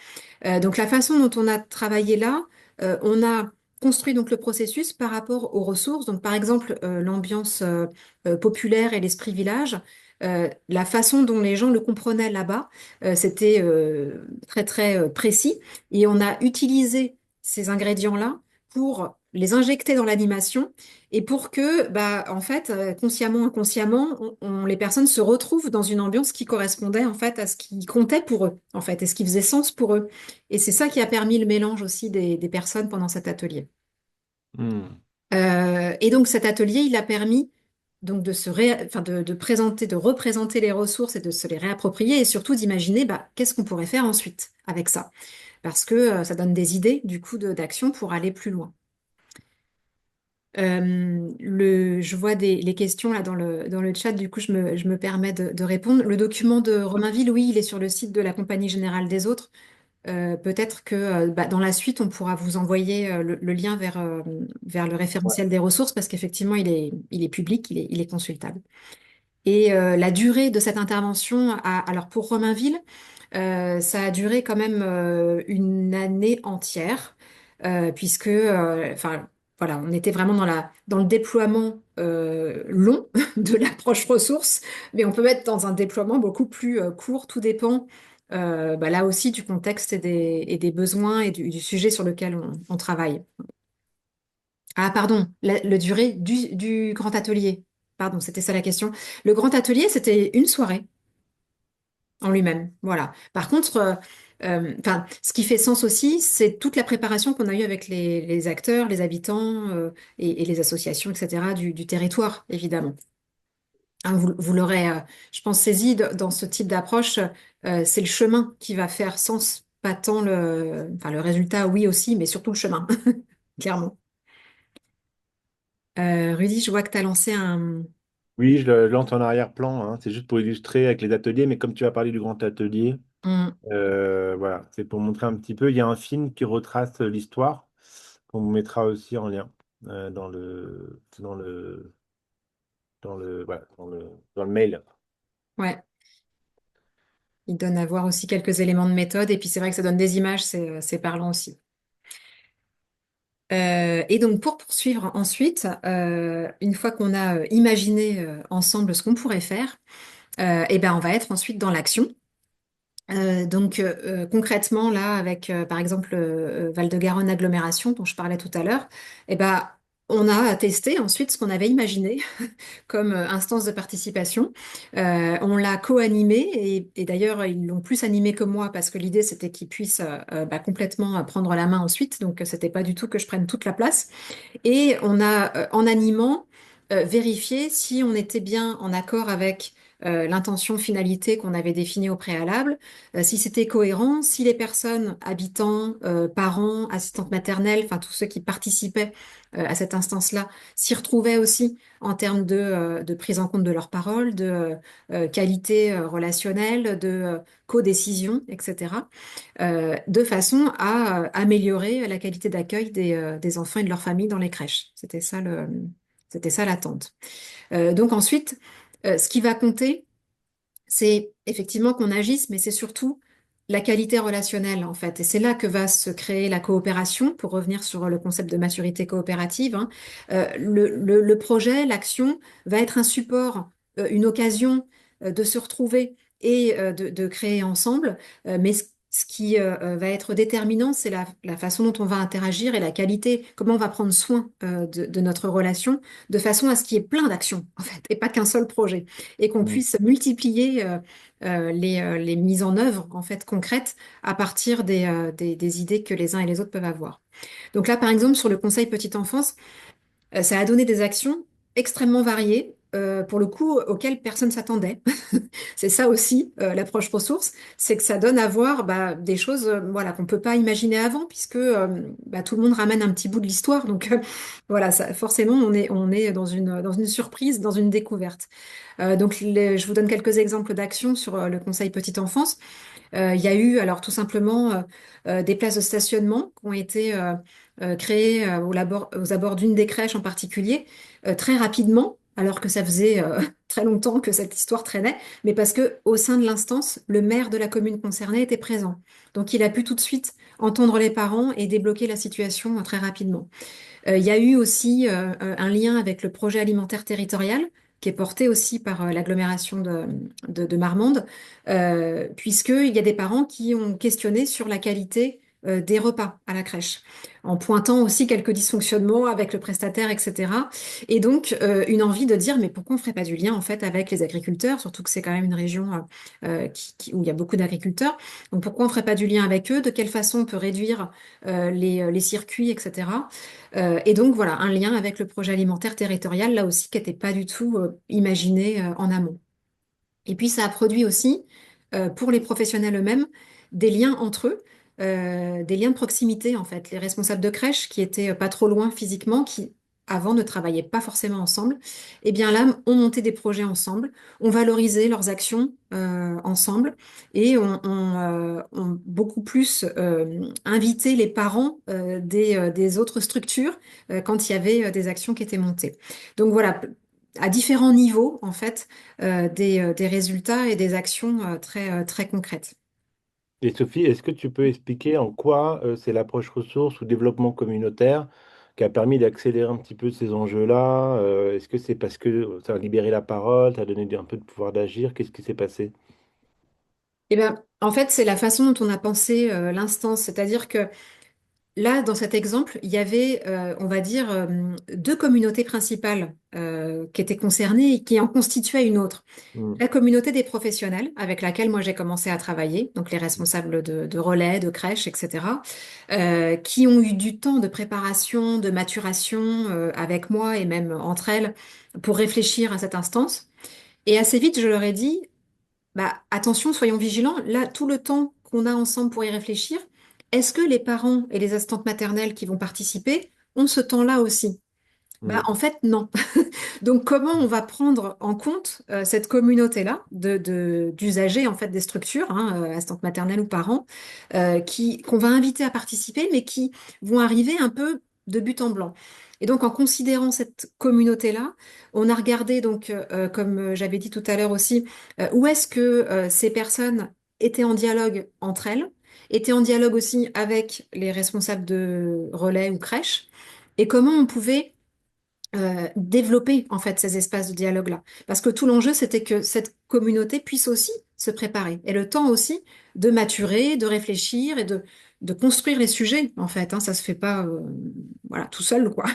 Donc la façon dont on a travaillé là, on a construit donc le processus par rapport aux ressources. Donc par exemple l'ambiance populaire et l'esprit village. La façon dont les gens le comprenaient là-bas, c'était très très précis et on a utilisé ces ingrédients-là pour les injecter dans l'animation et pour que, bah, en fait, consciemment, inconsciemment, les personnes se retrouvent dans une ambiance qui correspondait en fait à ce qui comptait pour eux, en fait, et ce qui faisait sens pour eux. Et c'est ça qui a permis le mélange aussi des personnes pendant cet atelier. Hmm. Et donc cet atelier, il a permis donc enfin, de présenter, de représenter les ressources et de se les réapproprier et surtout d'imaginer bah, qu'est-ce qu'on pourrait faire ensuite avec ça. Parce que ça donne des idées du coup d'action pour aller plus loin. Je vois les questions là dans le chat, du coup je me permets de répondre. Le document de Romainville, oui, il est sur le site de la Compagnie Générale des Autres. Peut-être que bah, dans la suite, on pourra vous envoyer le lien vers le Ouais. référentiel des ressources parce qu'effectivement, il est public, il est consultable. Et la durée de cette intervention, alors pour Romainville, ça a duré quand même une année entière, puisque, enfin, voilà, on était vraiment dans le déploiement long de l'approche ressources, mais on peut être dans un déploiement beaucoup plus court, tout dépend. Bah, là aussi du contexte et des besoins et du sujet sur lequel on travaille. Ah, pardon, le durée du grand atelier. Pardon, c'était ça la question. Le grand atelier, c'était une soirée en lui-même. Voilà. Par contre, Enfin, ce qui fait sens aussi, c'est toute la préparation qu'on a eue avec les acteurs, les habitants et les associations, etc., du territoire, évidemment. Hein, vous l'aurez, je pense, saisi dans ce type d'approche, c'est le chemin qui va faire sens, pas tant enfin, le résultat, oui aussi, mais surtout le chemin, clairement. Rudy, je vois que tu as lancé un... Oui, je le lance en arrière-plan, hein. C'est juste pour illustrer avec les ateliers, mais comme tu as parlé du grand atelier, voilà, c'est pour montrer un petit peu. Il y a un film qui retrace l'histoire qu'on vous mettra aussi en lien voilà, dans le mail. Ouais, il donne à voir aussi quelques éléments de méthode, et puis c'est vrai que ça donne des images, c'est parlant aussi. Et donc pour poursuivre ensuite, une fois qu'on a imaginé ensemble ce qu'on pourrait faire, et ben on va être ensuite dans l'action. Concrètement là avec par exemple Val-de-Garonne agglomération dont je parlais tout à l'heure, et ben on a testé ensuite ce qu'on avait imaginé comme instance de participation. On l'a co-animé et d'ailleurs ils l'ont plus animé que moi parce que l'idée c'était qu'ils puissent complètement prendre la main ensuite, donc c'était pas du tout que je prenne toute la place. Et on a, en animant, vérifié si on était bien en accord avec l'intention finalité qu'on avait définie au préalable, si c'était cohérent, si les personnes, habitants, parents, assistantes maternelles, enfin tous ceux qui participaient à cette instance-là, s'y retrouvaient aussi en termes de prise en compte de leurs paroles, de qualité relationnelle, de codécision, etc. De façon à améliorer la qualité d'accueil des enfants et de leurs familles dans les crèches. C'était ça l'attente. Donc ensuite, ce qui va compter, c'est effectivement qu'on agisse, mais c'est surtout la qualité relationnelle, en fait. Et c'est là que va se créer la coopération, pour revenir sur le concept de maturité coopérative, hein. Le projet, l'action, va être un support, une occasion de se retrouver et de créer ensemble. Mais ce qui va être déterminant, c'est la façon dont on va interagir et la qualité, comment on va prendre soin de notre relation, de façon à ce qu'il y ait plein d'actions, en fait, et pas qu'un seul projet et qu'on Mm. puisse multiplier les mises en œuvre en fait concrètes à partir des idées que les uns et les autres peuvent avoir. Donc là, par exemple, sur le conseil petite enfance, ça a donné des actions extrêmement variées, pour le coup, auxquelles personne s'attendait. C'est ça aussi, l'approche ressources, c'est que ça donne à voir des choses voilà, qu'on ne peut pas imaginer avant, puisque tout le monde ramène un petit bout de l'histoire. Donc voilà, ça, forcément, on est dans une surprise, dans une découverte. Je vous donne quelques exemples d'actions sur le conseil petite enfance. Il y a eu alors tout simplement des places de stationnement qui ont été créées aux abords d'une des crèches en particulier, très rapidement, alors que ça faisait très longtemps que cette histoire traînait, mais parce que au sein de l'instance, le maire de la commune concernée était présent. Donc il a pu tout de suite entendre les parents et débloquer la situation très rapidement. Il y a eu aussi un lien avec le projet alimentaire territorial, qui est porté aussi par l'agglomération de Marmande, puisqu'il y a des parents qui ont questionné sur la qualité des repas à la crèche, en pointant aussi quelques dysfonctionnements avec le prestataire, etc. Et donc, une envie de dire, mais pourquoi on ne ferait pas du lien en fait avec les agriculteurs, surtout que c'est quand même une région où il y a beaucoup d'agriculteurs. Donc, pourquoi on ne ferait pas du lien avec eux? De quelle façon on peut réduire les circuits, etc. Et donc voilà, un lien avec le projet alimentaire territorial, là aussi, qui n'était pas du tout imaginé en amont. Et puis ça a produit aussi, pour les professionnels eux-mêmes, des liens entre eux, des liens de proximité en fait. Les responsables de crèche qui étaient pas trop loin physiquement, qui avant ne travaillaient pas forcément ensemble, eh bien là, ont monté des projets ensemble, ont valorisé leurs actions ensemble et ont beaucoup plus invité les parents des autres structures quand il y avait des actions qui étaient montées. Donc voilà, à différents niveaux en fait des résultats et des actions très concrètes. Et Sophie, est-ce que tu peux expliquer en quoi c'est l'approche ressources ou développement communautaire qui a permis d'accélérer un petit peu ces enjeux-là? Est-ce que c'est parce que ça a libéré la parole, ça a donné un peu de pouvoir d'agir? Qu'est-ce qui s'est passé? Et ben, en fait, c'est la façon dont on a pensé l'instance, c'est-à-dire que là, dans cet exemple, il y avait, on va dire, deux communautés principales qui étaient concernées et qui en constituaient une autre. Mm. La communauté des professionnels avec laquelle moi j'ai commencé à travailler, donc les responsables de relais, de crèches, etc., qui ont eu du temps de préparation, de maturation avec moi et même entre elles pour réfléchir à cette instance. Et assez vite, je leur ai dit, bah, attention, soyons vigilants. Là, tout le temps qu'on a ensemble pour y réfléchir, est-ce que les parents et les assistantes maternelles qui vont participer ont ce temps-là aussi? Bah, Mm. en fait, non. Donc, comment on va prendre en compte cette communauté-là d'usagers en fait des structures, hein, assistantes maternelles ou parents, qu'on va inviter à participer, mais qui vont arriver un peu de but en blanc. Et donc, en considérant cette communauté-là, on a regardé donc, comme j'avais dit tout à l'heure aussi, où est-ce que ces personnes étaient en dialogue entre elles, étaient en dialogue aussi avec les responsables de relais ou crèches, et comment on pouvait développer en fait ces espaces de dialogue-là. Parce que tout l'enjeu, c'était que cette communauté puisse aussi se préparer et le temps aussi de maturer, de réfléchir et de construire les sujets en fait. Hein, ça se fait pas voilà tout seul quoi.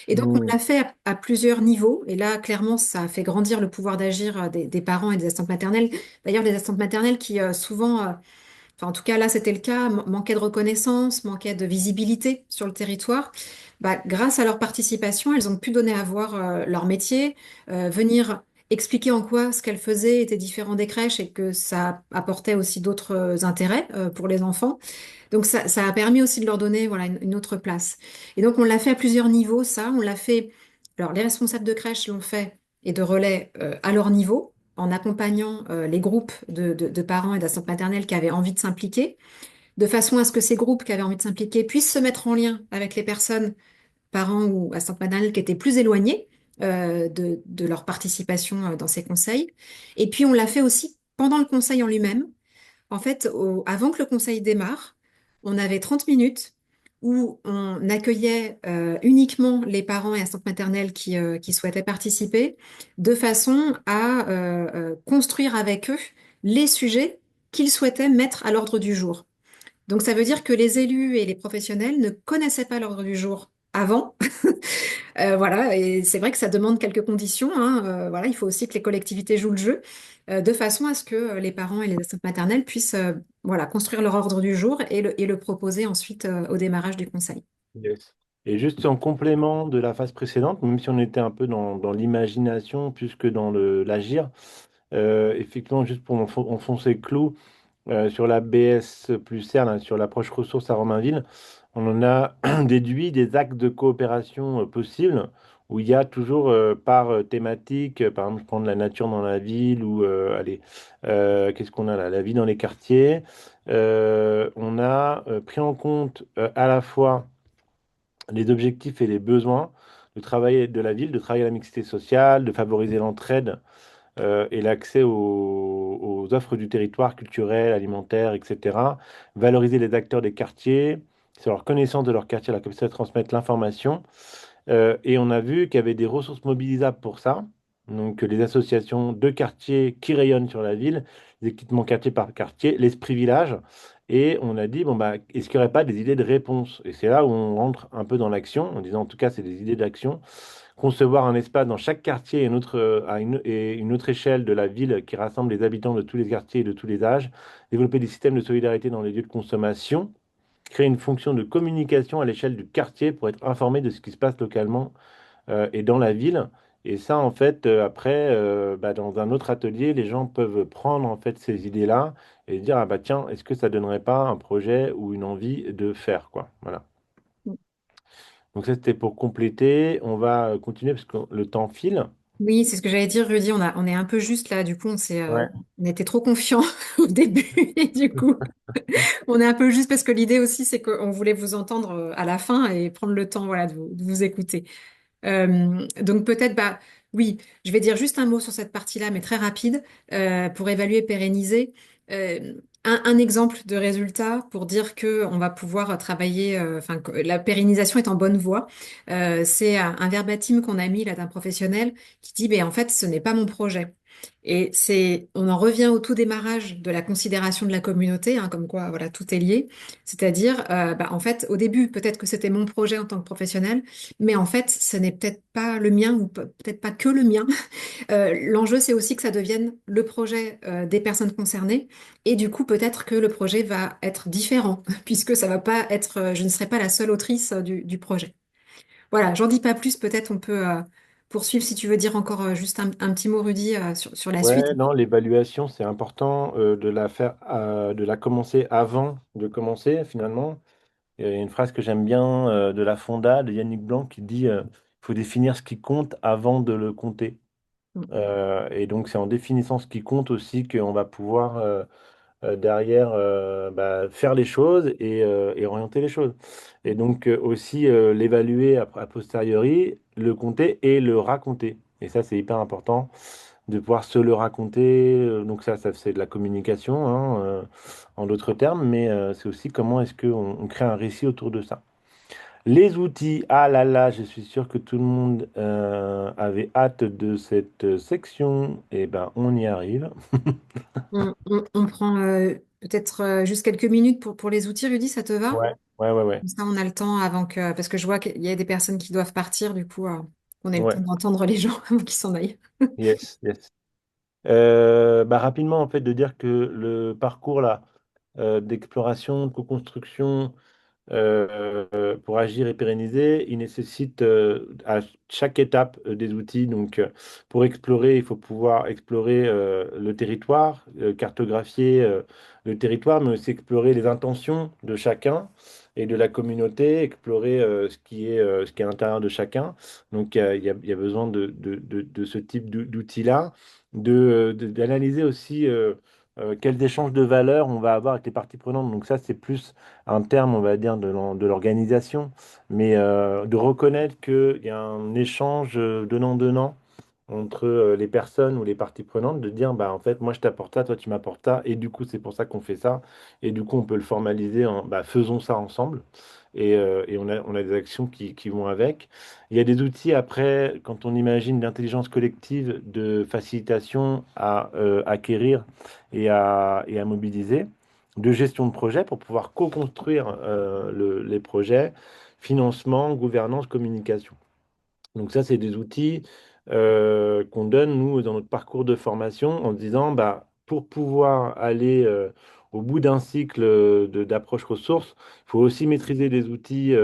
Et donc on Mm. l'a fait à plusieurs niveaux et là clairement ça a fait grandir le pouvoir d'agir des parents et des assistantes maternelles. D'ailleurs des assistantes maternelles qui souvent enfin, en tout cas, là, c'était le cas, manquait de reconnaissance, manquait de visibilité sur le territoire. Bah, grâce à leur participation, elles ont pu donner à voir leur métier, venir expliquer en quoi ce qu'elles faisaient était différent des crèches et que ça apportait aussi d'autres intérêts pour les enfants. Donc, ça a permis aussi de leur donner voilà, une autre place. Et donc, on l'a fait à plusieurs niveaux, ça. On l'a fait, alors les responsables de crèche l'ont fait et de relais à leur niveau en accompagnant les groupes de parents et d'assistantes maternelles qui avaient envie de s'impliquer, de façon à ce que ces groupes qui avaient envie de s'impliquer puissent se mettre en lien avec les personnes, parents ou assistantes maternelles qui étaient plus éloignées de leur participation dans ces conseils. Et puis on l'a fait aussi pendant le conseil en lui-même. En fait, avant que le conseil démarre, on avait 30 minutes où on accueillait uniquement les parents et assistantes maternelles qui souhaitaient participer, de façon à construire avec eux les sujets qu'ils souhaitaient mettre à l'ordre du jour. Donc ça veut dire que les élus et les professionnels ne connaissaient pas l'ordre du jour avant. Voilà, et c'est vrai que ça demande quelques conditions, hein. Voilà, il faut aussi que les collectivités jouent le jeu, de façon à ce que les parents et les assistantes maternelles puissent voilà, construire leur ordre du jour et le proposer ensuite au démarrage du conseil. Yes. Et juste en complément de la phase précédente, même si on était un peu dans l'imagination plus que dans l'agir, effectivement, juste pour enfoncer le clou, sur la BS plus R, là, sur l'approche ressources à Romainville, on en a déduit des actes de coopération possibles où il y a toujours par thématique, par exemple, prendre la nature dans la ville ou allez, qu'est-ce qu'on a là? La vie dans les quartiers. On a pris en compte à la fois les objectifs et les besoins de travailler de la ville, de travailler à la mixité sociale, de favoriser l'entraide et l'accès aux offres du territoire culturel, alimentaire, etc. Valoriser les acteurs des quartiers, sur leur connaissance de leur quartier, la capacité de transmettre l'information. Et on a vu qu'il y avait des ressources mobilisables pour ça. Donc les associations de quartiers qui rayonnent sur la ville, les équipements quartier par quartier, l'esprit village. Et on a dit, bon, bah, est-ce qu'il n'y aurait pas des idées de réponse? Et c'est là où on rentre un peu dans l'action, en disant en tout cas, c'est des idées d'action. Concevoir un espace dans chaque quartier et une autre échelle de la ville qui rassemble les habitants de tous les quartiers et de tous les âges. Développer des systèmes de solidarité dans les lieux de consommation. Créer une fonction de communication à l'échelle du quartier pour être informé de ce qui se passe localement et dans la ville. Et ça, en fait, après, bah, dans un autre atelier, les gens peuvent prendre en fait ces idées-là et dire, ah bah tiens, est-ce que ça donnerait pas un projet ou une envie de faire, quoi. Voilà. Donc ça, c'était pour compléter. On va continuer parce que le temps file. Oui, c'est ce que j'allais dire, Rudy. On est un peu juste là. Du coup, Ouais. on était trop confiants au début. Et du coup, on est un peu juste parce que l'idée aussi, c'est qu'on voulait vous entendre à la fin et prendre le temps, voilà, de vous écouter. Donc peut-être, bah oui, je vais dire juste un mot sur cette partie-là, mais très rapide, pour évaluer, pérenniser. Un exemple de résultat pour dire que on va pouvoir travailler, enfin que la pérennisation est en bonne voie. C'est un verbatim qu'on a mis là d'un professionnel qui dit, ben en fait, ce n'est pas mon projet. Et on en revient au tout démarrage de la considération de la communauté, hein, comme quoi, voilà, tout est lié. C'est-à-dire, en fait, au début, peut-être que c'était mon projet en tant que professionnel, mais en fait, ce n'est peut-être pas le mien ou peut-être pas que le mien. L'enjeu, c'est aussi que ça devienne le projet, des personnes concernées. Et du coup, peut-être que le projet va être différent, puisque ça va pas être, je ne serai pas la seule autrice, du projet. Voilà, j'en dis pas plus, peut-être on peut, poursuivre si tu veux dire encore, juste un petit mot, Rudy, sur la suite. Ouais, non, l'évaluation, c'est important de la faire, de la commencer avant de commencer, finalement. Il y a une phrase que j'aime bien de la Fonda, de Yannick Blanc, qui dit il faut définir ce qui compte avant de le compter. Mm, Et donc, c'est en définissant ce qui compte aussi qu'on va pouvoir derrière faire les choses et orienter les choses. Et donc, aussi l'évaluer a posteriori, le compter et le raconter. Et ça, c'est hyper important de pouvoir se le raconter. Donc ça c'est de la communication, hein, en d'autres termes, mais c'est aussi comment est-ce qu'on on crée un récit autour de ça. Les outils, ah là là, je suis sûr que tout le monde avait hâte de cette section. Et ben, on y arrive. on prend, peut-être, juste quelques minutes pour les outils, Rudy, ça te va? Ouais, ouais, ouais, ouais. Comme ça, on a le temps avant que, parce que je vois qu'il y a des personnes qui doivent partir, du coup, on ait le temps Ouais, d'entendre les gens avant qu'ils s'en aillent. yes, yes. Rapidement, en fait, de dire que le parcours là, d'exploration, de co-construction, pour agir et pérenniser, il nécessite à chaque étape des outils. Donc, pour explorer, il faut pouvoir explorer le territoire, cartographier le territoire, mais aussi explorer les intentions de chacun et de la communauté, explorer ce qui est à l'intérieur de chacun. Donc, il y a besoin de ce type d'outils-là, d'analyser aussi quels échanges de valeurs on va avoir avec les parties prenantes. Donc, ça, c'est plus un terme, on va dire, de l'organisation, mais de reconnaître qu'il y a un échange donnant-donnant entre les personnes ou les parties prenantes, de dire, bah, en fait, moi je t'apporte ça, toi tu m'apportes ça, et du coup c'est pour ça qu'on fait ça, et du coup on peut le formaliser en, bah, faisons ça ensemble, et on a des actions qui vont avec. Il y a des outils après, quand on imagine l'intelligence collective de facilitation à acquérir et à mobiliser, de gestion de projet pour pouvoir co-construire les projets, financement, gouvernance, communication. Donc ça, c'est des outils qu'on donne, nous, dans notre parcours de formation, en se disant, bah, pour pouvoir aller au bout d'un cycle d'approche ressources, il faut aussi maîtriser des outils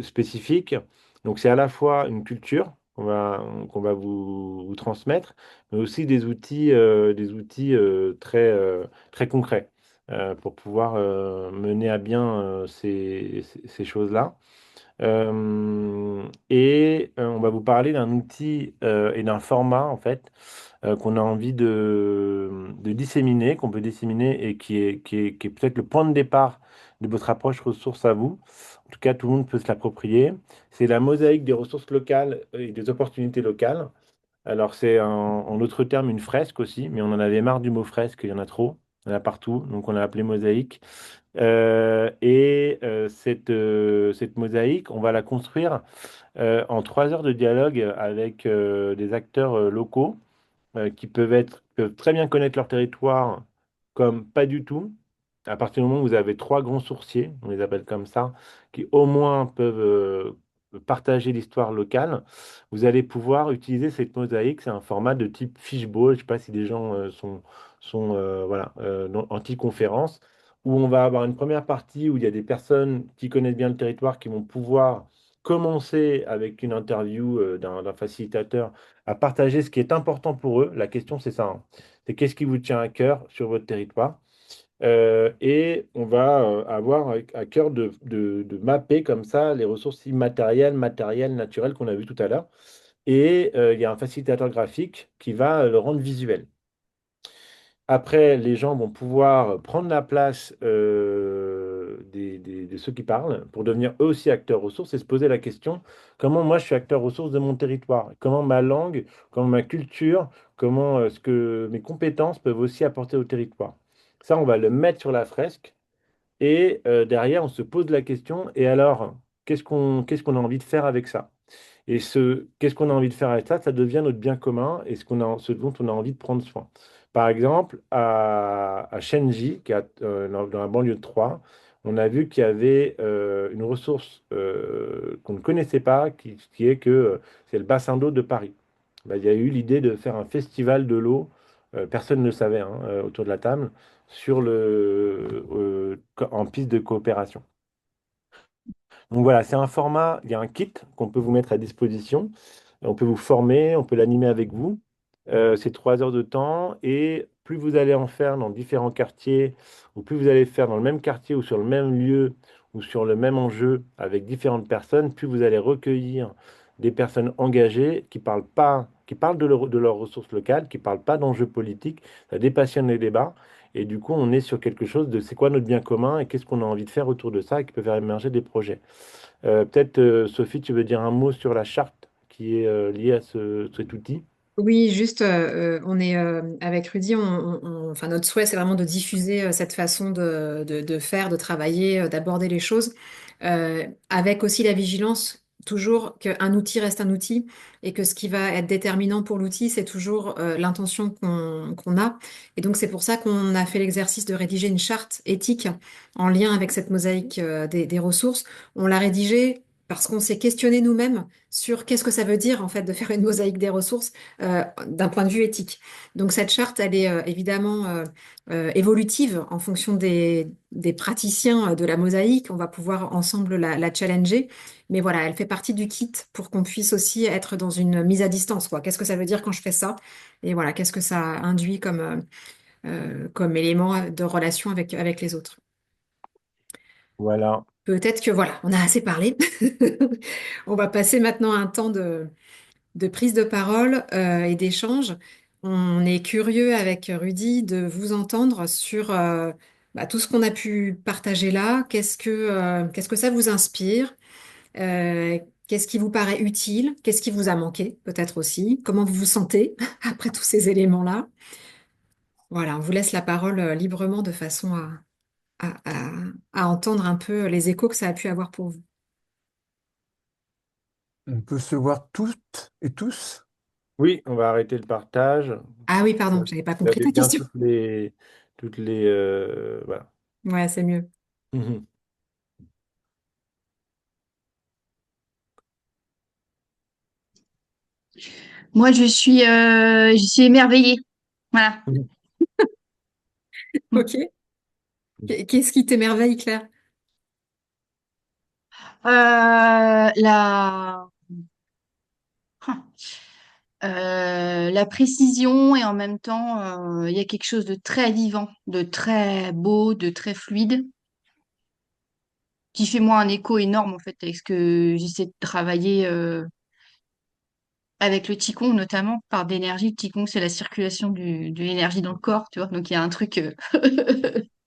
spécifiques. Donc c'est à la fois une culture qu'on va vous transmettre, mais aussi des outils très concrets pour pouvoir mener à bien ces choses-là. On va vous parler d'un outil et d'un format en fait qu'on a envie de disséminer, qu'on peut disséminer et qui est peut-être le point de départ de votre approche ressources à vous. En tout cas, tout le monde peut se l'approprier. C'est la mosaïque des ressources locales et des opportunités locales. Alors c'est en d'autres termes une fresque aussi, mais on en avait marre du mot fresque, il y en a trop, il y en a partout, donc on l'a appelé mosaïque. Cette mosaïque, on va la construire en 3 heures de dialogue avec des acteurs locaux peuvent très bien connaître leur territoire comme pas du tout. À partir du moment où vous avez trois grands sourciers, on les appelle comme ça, qui au moins peuvent partager l'histoire locale, vous allez pouvoir utiliser cette mosaïque. C'est un format de type fishbowl. Je ne sais pas si des gens anti-conférence, où on va avoir une première partie où il y a des personnes qui connaissent bien le territoire qui vont pouvoir commencer avec une interview d'un facilitateur à partager ce qui est important pour eux. La question, c'est ça, hein. C'est qu'est-ce qui vous tient à cœur sur votre territoire? Et on va avoir à cœur de mapper comme ça les ressources immatérielles, matérielles, naturelles qu'on a vues tout à l'heure. Et il y a un facilitateur graphique qui va le rendre visuel. Après, les gens vont pouvoir prendre la place de ceux qui parlent pour devenir eux aussi acteurs ressources et se poser la question, comment moi je suis acteur ressources de mon territoire? Comment ma langue, comment ma culture, comment ce que mes compétences peuvent aussi apporter au territoire? Ça, on va le mettre sur la fresque et derrière, on se pose la question, et alors, qu'est-ce qu'on a envie de faire avec ça? Qu'est-ce qu'on a envie de faire avec ça? Ça devient notre bien commun et ce dont on a envie de prendre soin. Par exemple, à Shenji, qui est dans la banlieue de Troyes, on a vu qu'il y avait une ressource qu'on ne connaissait pas, qui est que c'est le bassin d'eau de Paris. Ben, il y a eu l'idée de faire un festival de l'eau, personne ne le savait hein, autour de la table, en piste de coopération. Donc voilà, c'est un format, il y a un kit qu'on peut vous mettre à disposition. On peut vous former, on peut l'animer avec vous. C'est 3 heures de temps et plus vous allez en faire dans différents quartiers, ou plus vous allez faire dans le même quartier ou sur le même lieu ou sur le même enjeu avec différentes personnes, plus vous allez recueillir des personnes engagées qui parlent pas, qui parlent de leurs ressources locales, qui parlent pas d'enjeux politiques. Ça dépassionne les débats. Et du coup, on est sur quelque chose de c'est quoi notre bien commun et qu'est-ce qu'on a envie de faire autour de ça et qui peut faire émerger des projets. Peut-être, Sophie, tu veux dire un mot sur la charte qui est liée à cet outil? Oui, juste, on est avec Rudy, enfin notre souhait, c'est vraiment de diffuser cette façon de faire, de travailler, d'aborder les choses, avec aussi la vigilance, toujours qu'un outil reste un outil et que ce qui va être déterminant pour l'outil, c'est toujours l'intention qu'on a. Et donc c'est pour ça qu'on a fait l'exercice de rédiger une charte éthique en lien avec cette mosaïque des ressources. On l'a rédigée parce qu'on s'est questionné nous-mêmes sur qu'est-ce que ça veut dire en fait de faire une mosaïque des ressources d'un point de vue éthique. Donc cette charte, elle est évidemment évolutive en fonction des praticiens de la mosaïque. On va pouvoir ensemble la challenger. Mais voilà, elle fait partie du kit pour qu'on puisse aussi être dans une mise à distance, quoi. Qu'est-ce que ça veut dire quand je fais ça? Et voilà, qu'est-ce que ça induit comme élément de relation avec les autres? Voilà. Peut-être que voilà, on a assez parlé. On va passer maintenant un temps de prise de parole et d'échange. On est curieux avec Rudy de vous entendre sur tout ce qu'on a pu partager là. Qu'est-ce que ça vous inspire? Euh, Qu'est-ce qui vous paraît utile? Qu'est-ce qui vous a manqué peut-être aussi? Comment vous vous sentez après tous ces éléments-là? Voilà, on vous laisse la parole librement de façon à, à- à entendre un peu les échos que ça a pu avoir pour vous. On peut se voir toutes et tous. Oui, on va arrêter le partage. Ah oui, pardon, j'avais pas Vous compris avez ta bien question. voilà. Ouais, c'est mieux. Mhm. Moi, je suis émerveillée. Voilà. Ok. Qu'est-ce qui t'émerveille, Claire? La, la précision et en même temps, il y a quelque chose de très vivant, de très beau, de très fluide, qui fait moi un écho énorme en fait avec ce que j'essaie de travailler avec le Qigong notamment, par d'énergie. Le Qigong, c'est la circulation de l'énergie dans le corps, tu vois. Donc il y a un truc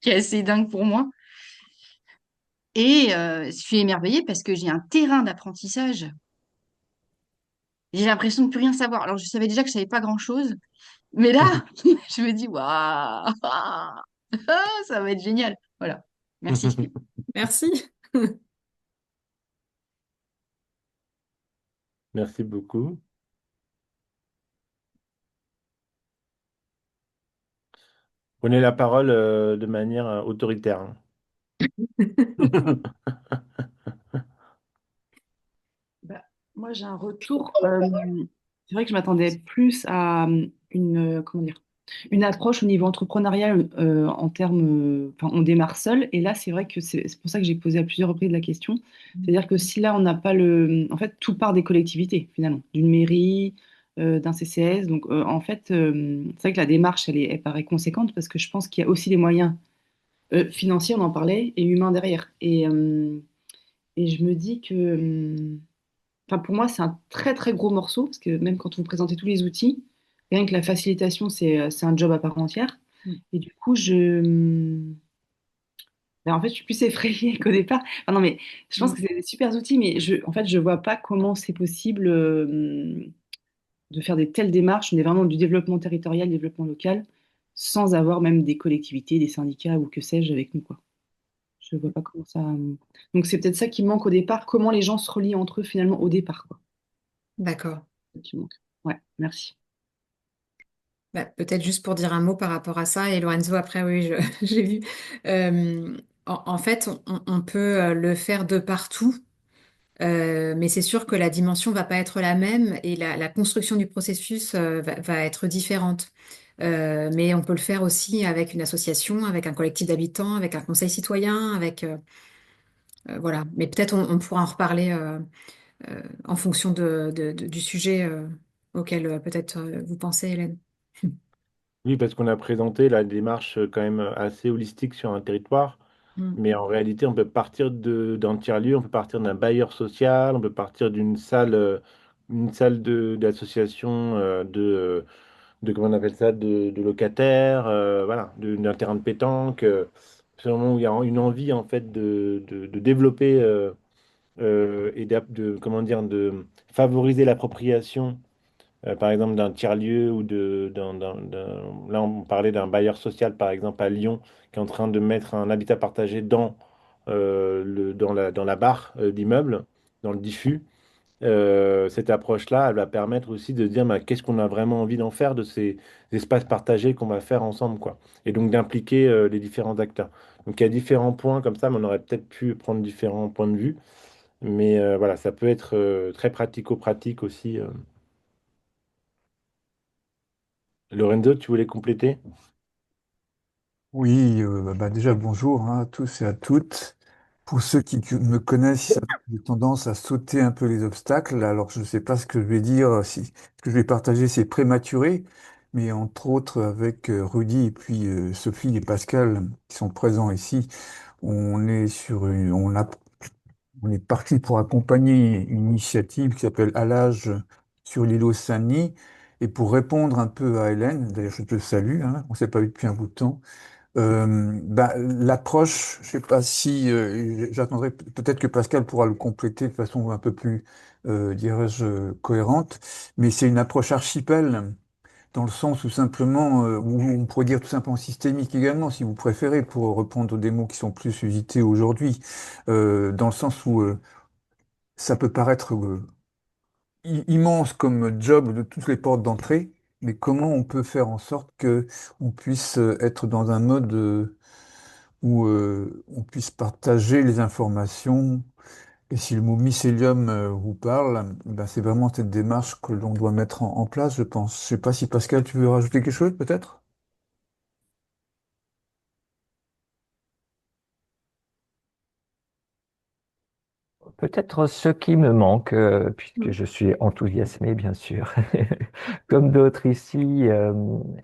qui est assez dingue pour moi. Et je suis émerveillée parce que j'ai un terrain d'apprentissage. J'ai l'impression de plus rien savoir. Alors, je savais déjà que je savais pas grand-chose, mais là, je me dis, waouh, ça va être génial. Voilà. Merci. Merci. Merci beaucoup. Prenez la parole de manière autoritaire. Hein. Bah, moi, j'ai un retour. C'est vrai que je m'attendais plus à comment dire, une approche au niveau entrepreneurial en termes. Enfin, on démarre seul. Et là, c'est vrai que c'est pour ça que j'ai posé à plusieurs reprises la question. C'est-à-dire que si là, on n'a pas le. En fait, tout part des collectivités, finalement, d'une mairie, d'un CCS. Donc, en fait, c'est vrai que la démarche, elle paraît conséquente parce que je pense qu'il y a aussi des moyens financiers, on en parlait, et humains derrière. Et je me dis que. Enfin, pour moi, c'est un très très gros morceau, parce que même quand on présentait tous les outils, rien que la facilitation, c'est un job à part entière. Mm. Et du coup, ben, en fait, je suis plus effrayée qu'au départ. Enfin, non, mais je pense Mm. que c'est des super outils, mais en fait, je vois pas comment c'est possible de faire des telles démarches. On est vraiment du développement territorial, développement local, sans avoir même des collectivités, des syndicats ou que sais-je avec nous, quoi. Je vois pas comment ça. Donc, c'est peut-être ça qui manque au départ, comment les gens se relient entre eux finalement au départ, quoi. D'accord. qui manque. Ouais, merci. Bah, peut-être juste pour dire un mot par rapport à ça, et Lorenzo, après, oui, j'ai vu. En fait, on peut le faire de partout, mais c'est sûr que la dimension va pas être la même et la construction du processus va être différente. Mais on peut le faire aussi avec une association, avec un collectif d'habitants, avec un conseil citoyen, voilà. Mais peut-être on pourra en reparler en fonction du sujet auquel peut-être vous pensez, Hélène. Oui, parce qu'on a présenté la démarche quand même assez holistique sur un territoire, Mm. mais en réalité, on peut partir d'un tiers-lieu, on peut partir d'un bailleur social, on peut partir une salle d'association, comment on appelle ça, de locataires, voilà, d'un terrain de pétanque, selon où il y a une envie en fait de développer et comment dire, de favoriser l'appropriation par exemple d'un tiers-lieu ou là on parlait d'un bailleur social par exemple à Lyon qui est en train de mettre un habitat partagé dans la barre d'immeuble, dans le diffus. Cette approche-là, elle va permettre aussi de dire bah, qu'est-ce qu'on a vraiment envie d'en faire de ces espaces partagés qu'on va faire ensemble, quoi. Et donc d'impliquer les différents acteurs. Donc il y a différents points comme ça, mais on aurait peut-être pu prendre différents points de vue. Mais voilà, ça peut être très pratico-pratique aussi. Lorenzo, tu voulais compléter? Oui, bah déjà bonjour hein, à tous et à toutes. Pour ceux qui me connaissent, ils savent que j'ai tendance à sauter un peu les obstacles. Alors je ne sais pas ce que je vais dire, si ce que je vais partager c'est prématuré, mais entre autres avec Rudy et puis Sophie et Pascal qui sont présents ici, on est parti pour accompagner une initiative qui s'appelle À l'âge sur l'îlot Saint-Denis. Et pour répondre un peu à Hélène, d'ailleurs je te salue, hein, on ne s'est pas vu depuis un bout de temps. Bah, l'approche, je sais pas si j'attendrai peut-être que Pascal pourra le compléter de façon un peu plus, dirais-je, cohérente, mais c'est une approche archipel dans le sens où simplement, ou on pourrait dire tout simplement systémique également, si vous préférez, pour reprendre des mots qui sont plus usités aujourd'hui, dans le sens où ça peut paraître immense comme job de toutes les portes d'entrée, mais comment on peut faire en sorte que on puisse être dans un mode où on puisse partager les informations. Et si le mot mycélium vous parle, ben c'est vraiment cette démarche que l'on doit mettre en place, je pense. Je sais pas si Pascal, tu veux rajouter quelque chose, peut-être? Peut-être ce qui me manque, puisque Mm. je suis enthousiasmé, bien sûr, comme d'autres ici,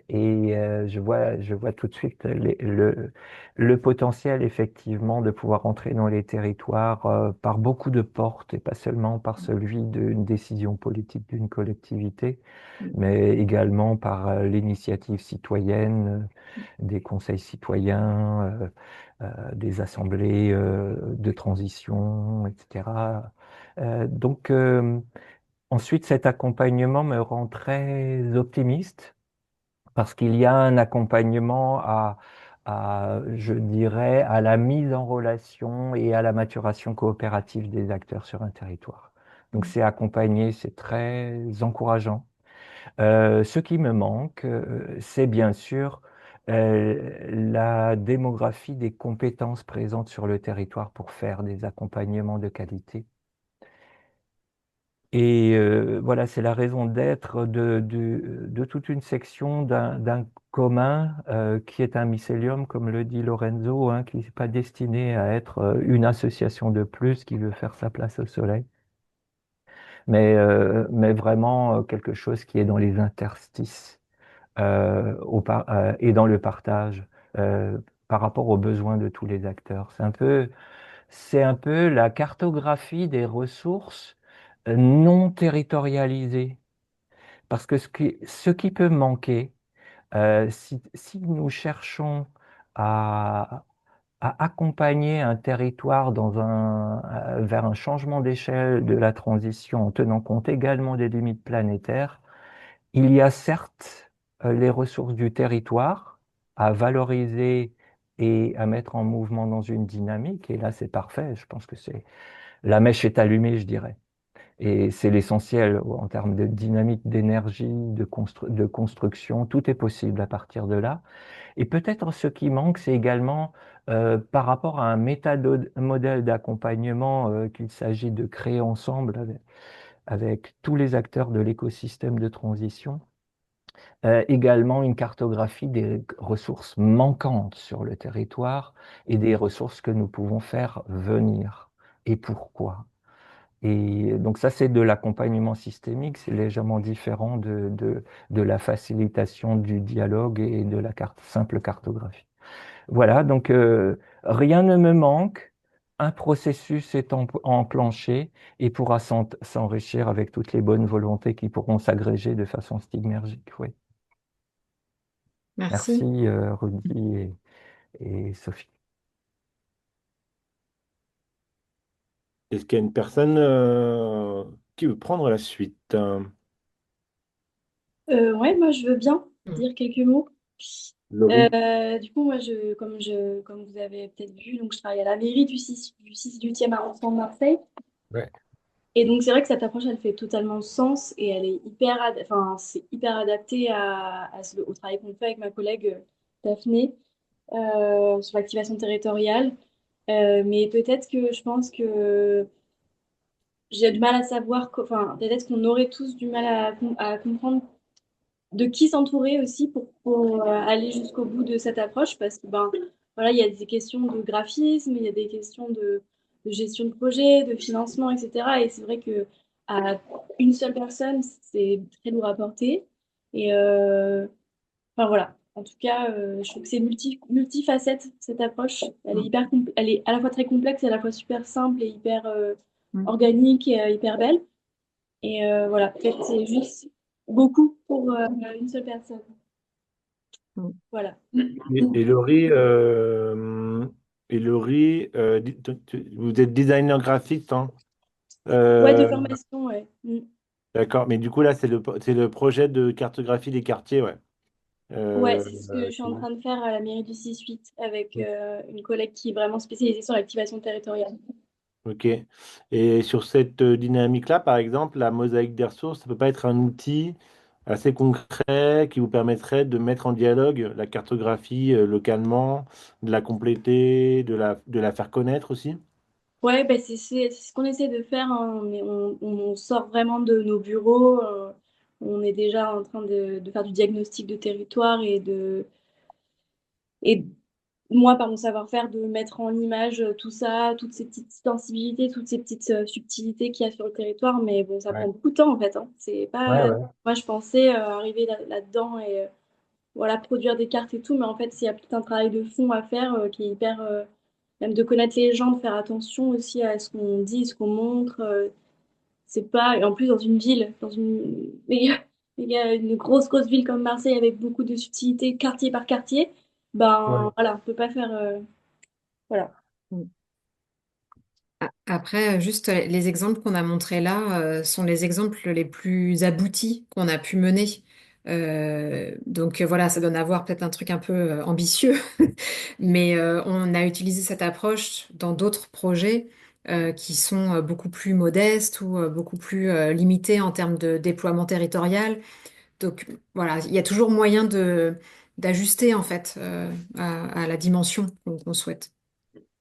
je vois tout de suite le potentiel, effectivement, de pouvoir entrer dans les territoires par beaucoup de portes, et pas seulement par celui d'une décision politique d'une collectivité, mais également par l'initiative citoyenne, des conseils citoyens, des assemblées de transition, etc. Donc, ensuite, cet accompagnement me rend très optimiste parce qu'il y a un accompagnement je dirais, à la mise en relation et à la maturation coopérative des acteurs sur un territoire. Donc, c'est accompagné, c'est très encourageant. Ce qui me manque, c'est bien sûr la démographie des compétences présentes sur le territoire pour faire des accompagnements de qualité. Et voilà, c'est la raison d'être de toute une section d'un commun qui est un mycélium, comme le dit Lorenzo, hein, qui n'est pas destiné à être une association de plus qui veut faire sa place au soleil, mais vraiment quelque chose qui est dans les interstices et dans le partage euh, par rapport aux besoins de tous les acteurs. C'est un peu la cartographie des ressources non territorialisées. Parce que ce qui peut manquer, si nous cherchons à, à accompagner un territoire vers un changement d'échelle de la transition en tenant compte également des limites planétaires, il y a certes les ressources du territoire à valoriser et à mettre en mouvement dans une dynamique, et là c'est parfait, je pense que la mèche est allumée, je dirais. Et c'est l'essentiel en termes de dynamique, d'énergie, de construction. Tout est possible à partir de là. Et peut-être ce qui manque, c'est également par rapport à un modèle d'accompagnement qu'il s'agit de créer ensemble avec tous les acteurs de l'écosystème de transition, également une cartographie des ressources manquantes sur le territoire et des ressources que nous pouvons faire venir et pourquoi. Et donc ça, c'est de l'accompagnement systémique, c'est légèrement différent de la facilitation du dialogue et de la simple cartographie. Voilà, donc rien ne me manque, un processus est enclenché et pourra s'enrichir avec toutes les bonnes volontés qui pourront s'agréger de façon stigmergique. Oui. Merci. Merci Rudy et Sophie. Est-ce qu'il y a une personne qui veut prendre la suite? Ouais, moi je veux bien dire quelques mots. Laurie? Du coup, moi, comme vous avez peut-être vu, donc je travaille à la mairie du 6 8e arrondissement de Marseille. Ouais. Et donc, c'est vrai que cette approche, elle fait totalement sens et elle est enfin, c'est hyper adapté au travail qu'on fait avec ma collègue Daphné sur l'activation territoriale. Mais peut-être que je pense que j'ai du mal à savoir, enfin, peut-être qu'on aurait tous du mal à comprendre de qui s'entourer aussi pour aller jusqu'au bout de cette approche parce que ben voilà, il y a des questions de graphisme, il y a des questions de gestion de projet, de financement, etc. Et c'est vrai que à une seule personne, c'est très lourd à porter. Et enfin voilà. En tout cas, je trouve que c'est multifacette cette approche. Elle est elle est à la fois très complexe, et à la fois super simple et hyper Mm. organique et hyper belle. Et voilà, peut-être c'est juste beaucoup pour une seule personne. Mm. Voilà. Et Laurie, vous êtes designer graphique, hein? Ouais, de Euh, formation, ouais. Mm. d'accord, mais du coup, là, c'est le projet de cartographie des quartiers, ouais. Ouais, Euh, c'est ce que je suis en train de faire à la mairie du 6-8 avec une collègue qui est vraiment spécialisée sur l'activation territoriale. ok. Et sur cette dynamique-là, par exemple, la mosaïque des ressources, ça peut pas être un outil assez concret qui vous permettrait de mettre en dialogue la cartographie localement, de la compléter, de la faire connaître aussi? Ouais, bah, c'est ce qu'on essaie de faire, hein. On sort vraiment de nos bureaux. On est déjà en train de faire du diagnostic de territoire et moi, par mon savoir-faire, de mettre en image tout ça, toutes ces petites sensibilités, toutes ces petites subtilités qu'il y a sur le territoire. Mais bon, ça Ouais, prend beaucoup de temps en fait, hein. C'est ouais, pas... ouais. Moi, je pensais arriver là-dedans et voilà, produire des cartes et tout, mais en fait, il y a tout un travail de fond à faire qui est hyper... même de connaître les gens, de faire attention aussi à ce qu'on dit, ce qu'on montre. C'est pas... Et en plus, dans une ville, dans une... Il y a une grosse ville comme Marseille avec beaucoup de subtilités, quartier par quartier. Ben Ouais. voilà, on peut pas faire... voilà. Mm. Après, juste les exemples qu'on a montrés là sont les exemples les plus aboutis qu'on a pu mener. Donc voilà, ça donne à voir peut-être un truc un peu ambitieux, mais on a utilisé cette approche dans d'autres projets qui sont beaucoup plus modestes ou beaucoup plus limités en termes de déploiement territorial. Donc voilà, il y a toujours moyen d'ajuster en fait à la dimension qu'on souhaite.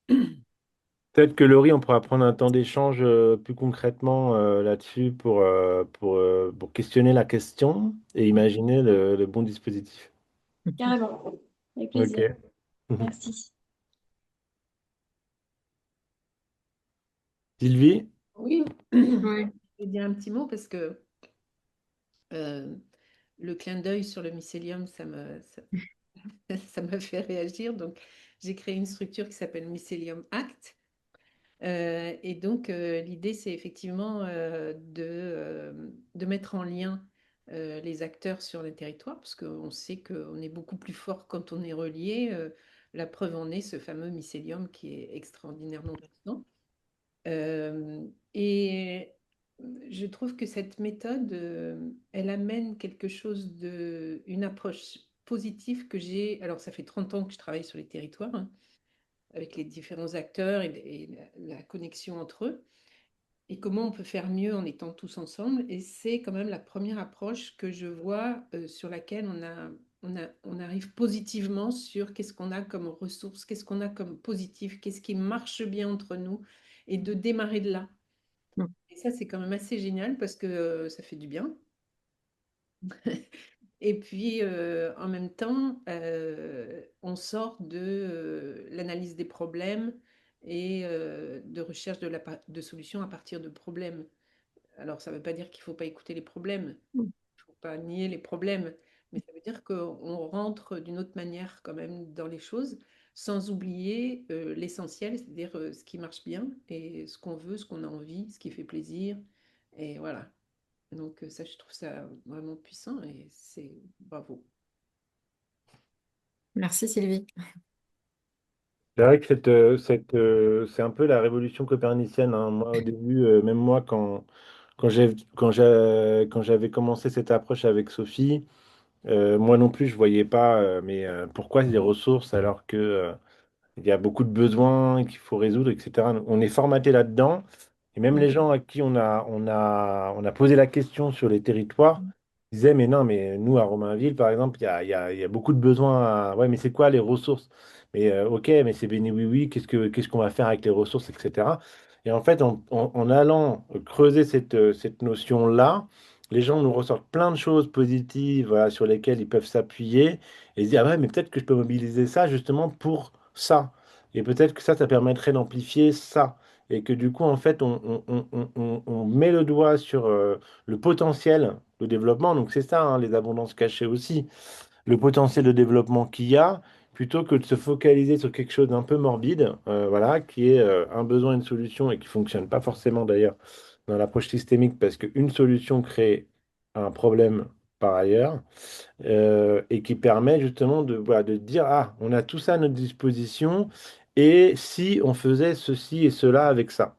Peut-être que Laurie, on pourra prendre un temps d'échange plus concrètement là-dessus pour questionner la question et imaginer le bon dispositif. Carrément. Avec plaisir. Ok. Merci. Sylvie? Oui, Ouais. je vais dire un petit mot parce que euh, le clin d'œil sur le mycélium, ça m'a fait réagir. Donc, j'ai créé une structure qui s'appelle Mycélium Act. Et donc, l'idée, c'est effectivement de mettre en lien les acteurs sur les territoires, parce qu'on sait qu'on est beaucoup plus fort quand on est relié. La preuve en est ce fameux mycélium qui est extraordinairement puissant. Et je trouve que cette méthode, elle amène quelque chose une approche positive que j'ai. Alors, ça fait 30 ans que je travaille sur les territoires, hein, avec les différents acteurs et la connexion entre eux. et comment on peut faire mieux en étant tous ensemble. Et c'est quand même la première approche que je vois sur laquelle on arrive positivement sur qu'est-ce qu'on a comme ressources, qu'est-ce qu'on a comme positif, qu'est-ce qui marche bien entre nous, et de démarrer de là. Mm. Et ça, c'est quand même assez génial parce que ça fait du bien. Et puis, en même temps, on sort de l'analyse des problèmes et de recherche de solutions à partir de problèmes. Alors, ça ne veut pas dire qu'il ne faut pas écouter les problèmes, Mm. il ne faut pas nier les problèmes, mais ça veut dire qu'on rentre d'une autre manière quand même dans les choses, sans oublier l'essentiel, c'est-à-dire ce qui marche bien et ce qu'on veut, ce qu'on a envie, ce qui fait plaisir. Et voilà. Donc ça, je trouve ça vraiment puissant et c'est bravo. Merci Sylvie. C'est vrai que c'est un peu la révolution copernicienne, hein. Moi, au début, même moi, quand j'avais commencé cette approche avec Sophie, moi non plus, je voyais pas, mais pourquoi les ressources alors que il y a beaucoup de besoins qu'il faut résoudre, etc. On est formaté là-dedans. Et même les gens à qui on a posé la question sur les territoires disaient, mais non, mais nous, à Romainville, par exemple, il y a beaucoup de besoins. Ouais, mais c'est quoi les ressources? Mais ok, mais c'est béni oui, oui, qu'est-ce qu'on va faire avec les ressources, etc. Et en fait, en allant creuser cette notion-là, les gens nous ressortent plein de choses positives, voilà, sur lesquelles ils peuvent s'appuyer et se dire, ah ouais, mais peut-être que je peux mobiliser ça justement pour ça. Et peut-être que ça permettrait d'amplifier ça. Et que du coup, en fait, on met le doigt sur le potentiel de développement. Donc c'est ça, hein, les abondances cachées aussi. Le potentiel de développement qu'il y a, plutôt que de se focaliser sur quelque chose d'un peu morbide, voilà, qui est un besoin, une solution et qui fonctionne pas forcément d'ailleurs dans l'approche systémique parce qu'une solution crée un problème par ailleurs et qui permet justement de, voilà, de dire, ah, on a tout ça à notre disposition, et si on faisait ceci et cela avec ça.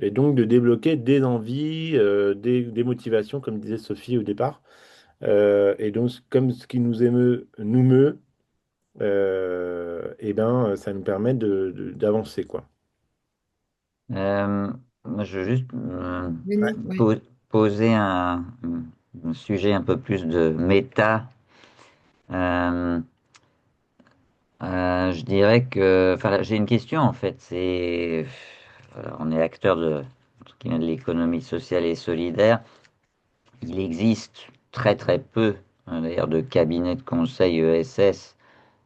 Et donc de débloquer des envies, des motivations, comme disait Sophie au départ. Et donc, comme ce qui nous émeut nous meut, et ben, ça nous permet d'avancer, quoi. Moi, je veux juste Denis, ouais. po- poser un sujet un peu plus de méta. Euh, je dirais que, enfin, là, j'ai une question en fait. Voilà, on est acteur entre guillemets, de l'économie sociale et solidaire. Il existe très très peu, d'ailleurs, de cabinets de conseil ESS,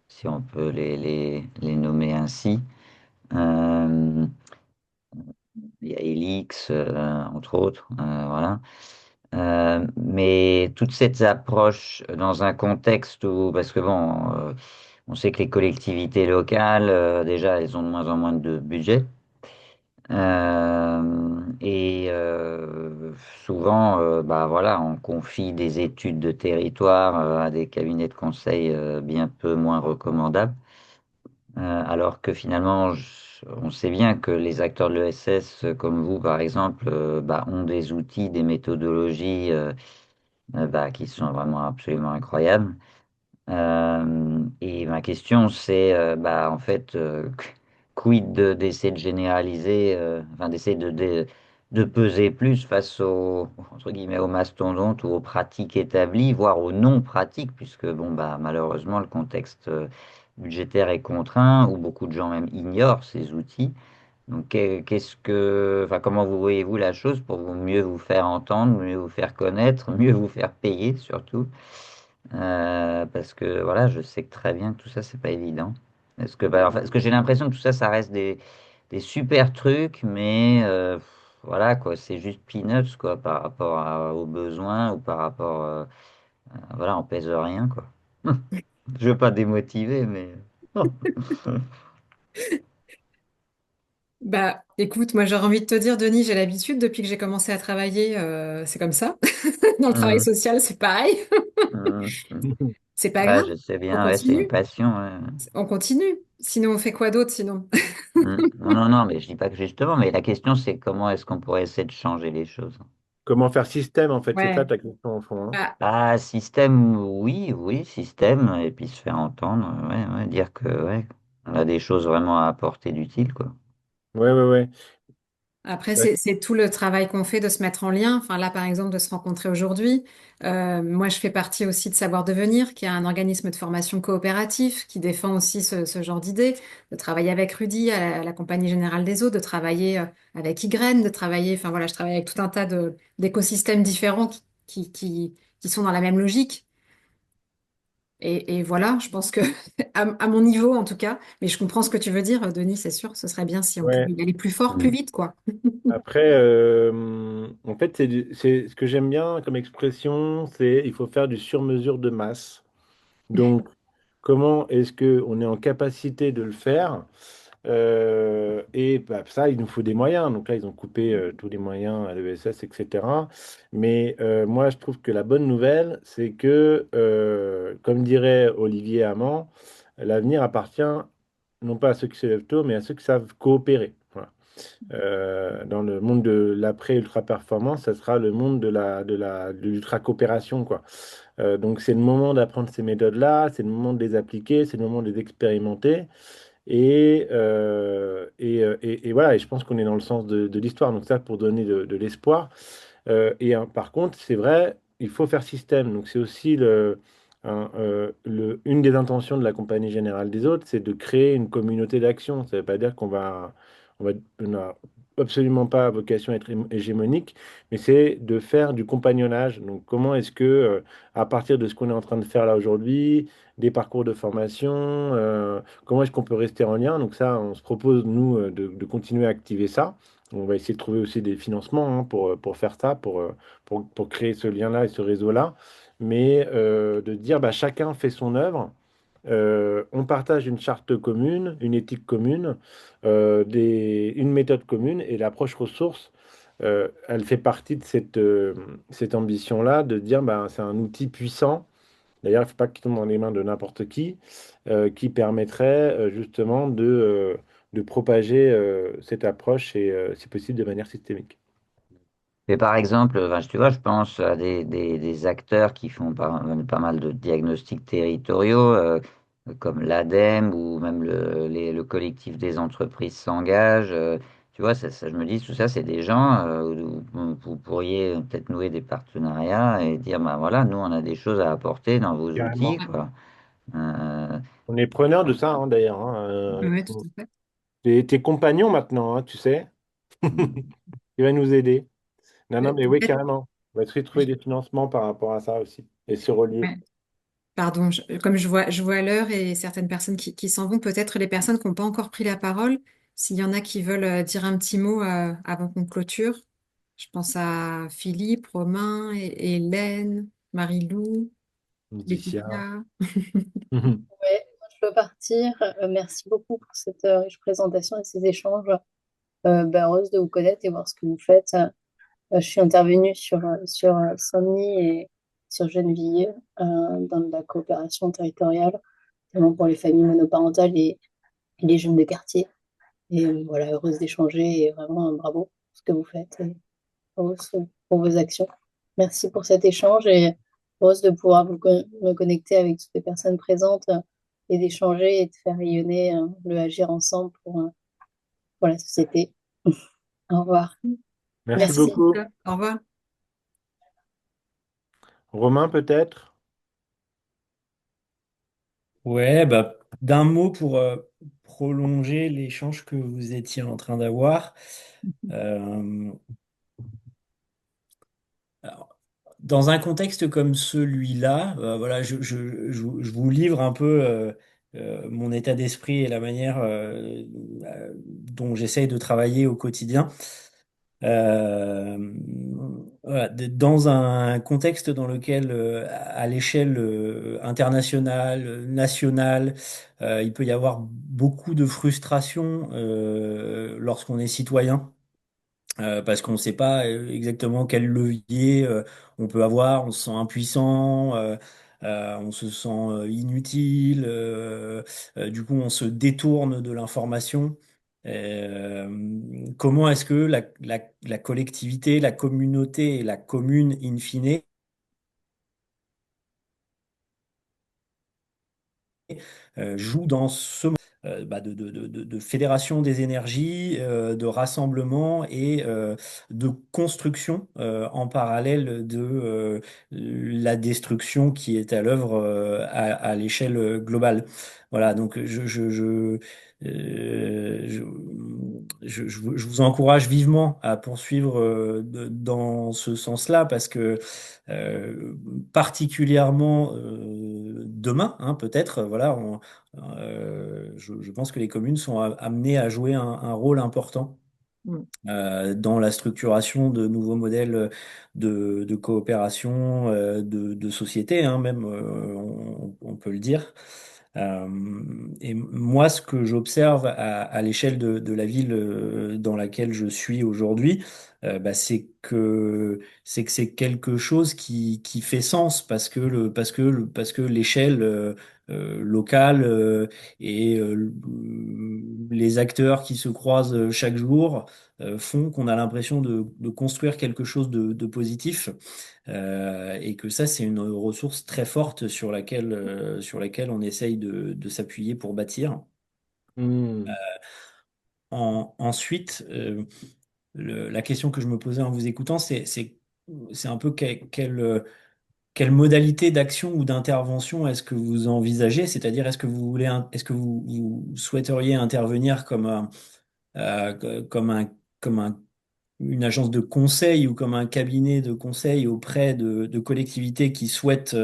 si on peut les nommer ainsi. Euh, il y a Elix, entre autres, voilà. Mais toutes ces approches dans un contexte où, parce que bon, on sait que les collectivités locales, déjà, elles ont de moins en moins de budget. Souvent, bah voilà, on confie des études de territoire à des cabinets de conseil bien peu moins recommandables. Alors que finalement, on sait bien que les acteurs de l'ESS, comme vous par exemple, bah, ont des outils, des méthodologies bah, qui sont vraiment absolument incroyables. Et ma question, c'est bah, en fait, quid d'essayer de généraliser, enfin d'essayer de peser plus face entre guillemets, aux mastodontes ou aux pratiques établies, voire aux non-pratiques, puisque bon, bah, malheureusement, le contexte budgétaire est contraint, où beaucoup de gens même ignorent ces outils. Donc, enfin, comment vous voyez-vous la chose pour mieux vous faire entendre, mieux vous faire connaître, mieux vous faire payer surtout? Parce que voilà, je sais que très bien que tout ça, c'est pas évident. Est-ce que, bah, enfin, parce que j'ai l'impression que tout ça, ça reste des super trucs, mais voilà quoi, c'est juste peanuts quoi par rapport aux besoins ou par rapport, voilà, on pèse rien quoi. Je veux pas démotiver, mais Bah, écoute, moi j'aurais envie de te dire, Denis, j'ai l'habitude depuis que j'ai commencé à travailler, c'est comme ça. Dans le travail Hum, social, c'est pareil. hum. C'est pas Ouais, grave, je sais on bien, ouais, c'est une continue. passion. Ouais. On continue. Sinon, on fait quoi d'autre sinon? Non, non, non, mais je dis pas que justement, mais la question c'est comment est-ce qu'on pourrait essayer de changer les choses. Comment faire système, en fait, c'est ça Ouais. ta question, au fond, hein. Bah, Ah, système, oui, oui, système, et puis se faire entendre, ouais, ouais, dire que, ouais, on a des choses vraiment à apporter d'utile, quoi. Ouais, ouais, ouais. Après, Ouais. c'est tout le travail qu'on fait de se mettre en lien. Enfin, là, par exemple, de se rencontrer aujourd'hui. Moi, je fais partie aussi de Savoir Devenir, qui est un organisme de formation coopératif qui défend aussi ce genre d'idées, de travailler avec Rudy à la Compagnie Générale des Eaux, de travailler avec Ygraine, de travailler, enfin voilà, je travaille avec tout un tas d'écosystèmes différents qui sont dans la même logique. Et voilà, je pense que, à mon niveau en tout cas, mais je comprends ce que tu veux dire, Denis, c'est sûr, ce serait bien si on Ouais. pouvait y aller plus fort, plus Mm. vite, quoi. Après, en fait, c'est ce que j'aime bien comme expression, c'est il faut faire du sur-mesure de masse. Donc, comment est-ce que on est en capacité de le faire? Et bah, ça, il nous faut des moyens. Donc là, ils ont coupé tous les moyens à l'ESS, etc. Mais moi, je trouve que la bonne nouvelle, c'est que, comme dirait Olivier Hamon, l'avenir appartient non pas à ceux qui se lèvent tôt, mais à ceux qui savent coopérer. Voilà. Dans le monde de l'après-ultra-performance, ça sera le monde de l'ultra-coopération, quoi. Donc c'est le moment d'apprendre ces méthodes-là, c'est le moment de les appliquer, c'est le moment de les expérimenter. Et voilà, et je pense qu'on est dans le sens de l'histoire, donc ça pour donner de l'espoir. Par contre, c'est vrai, il faut faire système. Donc c'est aussi une des intentions de la Compagnie Générale des Autres, c'est de créer une communauté d'action. Ça ne veut pas dire on n'a absolument pas vocation à être hégémonique, mais c'est de faire du compagnonnage. Donc comment est-ce que, à partir de ce qu'on est en train de faire là aujourd'hui, des parcours de formation, comment est-ce qu'on peut rester en lien? Donc ça, on se propose, nous, de continuer à activer ça. On va essayer de trouver aussi des financements, hein, pour faire ça, pour créer ce lien-là et ce réseau-là. Mais de dire, bah, chacun fait son œuvre. On partage une charte commune, une éthique commune, une méthode commune, et l'approche ressources, elle fait partie de cette ambition-là de dire, bah, c'est un outil puissant. D'ailleurs, il ne faut pas qu'il tombe dans les mains de n'importe qui permettrait justement de propager cette approche et, si possible, de manière systémique. Et par exemple, enfin, tu vois, je pense à des acteurs qui font pas mal de diagnostics territoriaux, comme l'ADEME ou même le collectif des entreprises s'engage. Tu vois, je me dis, tout ça, c'est des gens où vous pourriez peut-être nouer des partenariats et dire, ben voilà, nous, on a des choses à apporter dans vos outils, Carrément. quoi. Euh, On est preneur de ça, hein, d'ailleurs, hein. Oui, tout à fait. Tes compagnons maintenant, hein, tu sais, qui va nous aider. Non, non, mais oui, Peut-être- carrément. On va essayer de trouver des financements par rapport à ça aussi et se relier. ouais. Pardon, comme je vois l'heure et certaines personnes qui s'en vont, peut-être les personnes qui n'ont pas encore pris la parole, s'il y en a qui veulent dire un petit mot avant qu'on clôture. Je pense à Philippe, Romain, Hélène, Marie-Lou, Laetitia. Laetitia. Ouais, moi, je peux partir. Merci beaucoup pour cette riche présentation et ces échanges. Heureuse de vous connaître et voir ce que vous faites. Je suis intervenue sur Saint-Denis et sur Gennevilliers dans de la coopération territoriale, notamment pour les familles monoparentales et les jeunes de quartier. Et voilà, heureuse d'échanger et vraiment bravo pour ce que vous faites et heureuse pour vos actions. Merci pour cet échange et heureuse de pouvoir me connecter avec toutes les personnes présentes et d'échanger et de faire rayonner le agir ensemble pour la société. Au revoir. Merci Merci. Merci. beaucoup. Au revoir. Romain, peut-être? Ouais, bah, d'un mot pour prolonger l'échange que vous étiez en train d'avoir. Euh, alors, dans un contexte comme celui-là, voilà, je vous livre un peu mon état d'esprit et la manière dont j'essaye de travailler au quotidien. Euh, voilà, dans un contexte dans lequel, à l'échelle internationale, nationale, il peut y avoir beaucoup de frustration lorsqu'on est citoyen. Parce qu'on ne sait pas exactement quel levier on peut avoir, on se sent impuissant, on se sent inutile, du coup on se détourne de l'information. Comment est-ce que la collectivité, la communauté et la commune, in fine, jouent dans ce de fédération des énergies, de rassemblement et de construction en parallèle de la destruction qui est à l'œuvre à l'échelle globale. Voilà, donc euh, je, je vous encourage vivement à poursuivre dans ce sens-là parce que euh, particulièrement demain, hein, peut-être, voilà, je pense que les communes sont amenées à jouer un rôle important Mm. dans la structuration de nouveaux modèles de coopération, de société, hein, même, on peut le dire. Et moi, ce que j'observe à l'échelle de la ville dans laquelle je suis aujourd'hui, c'est que c'est quelque chose qui fait sens parce que l'échelle locale et les acteurs qui se croisent chaque jour font qu'on a l'impression de construire quelque chose de positif et que ça, c'est une ressource très forte sur laquelle on essaye de s'appuyer pour bâtir. Hmm. Ensuite, la question que je me posais en vous écoutant, c'est un peu quelle modalité d'action ou d'intervention est-ce que vous envisagez? C'est-à-dire, est-ce que vous souhaiteriez intervenir comme comme une agence de conseil ou comme un cabinet de conseil auprès de collectivités qui souhaitent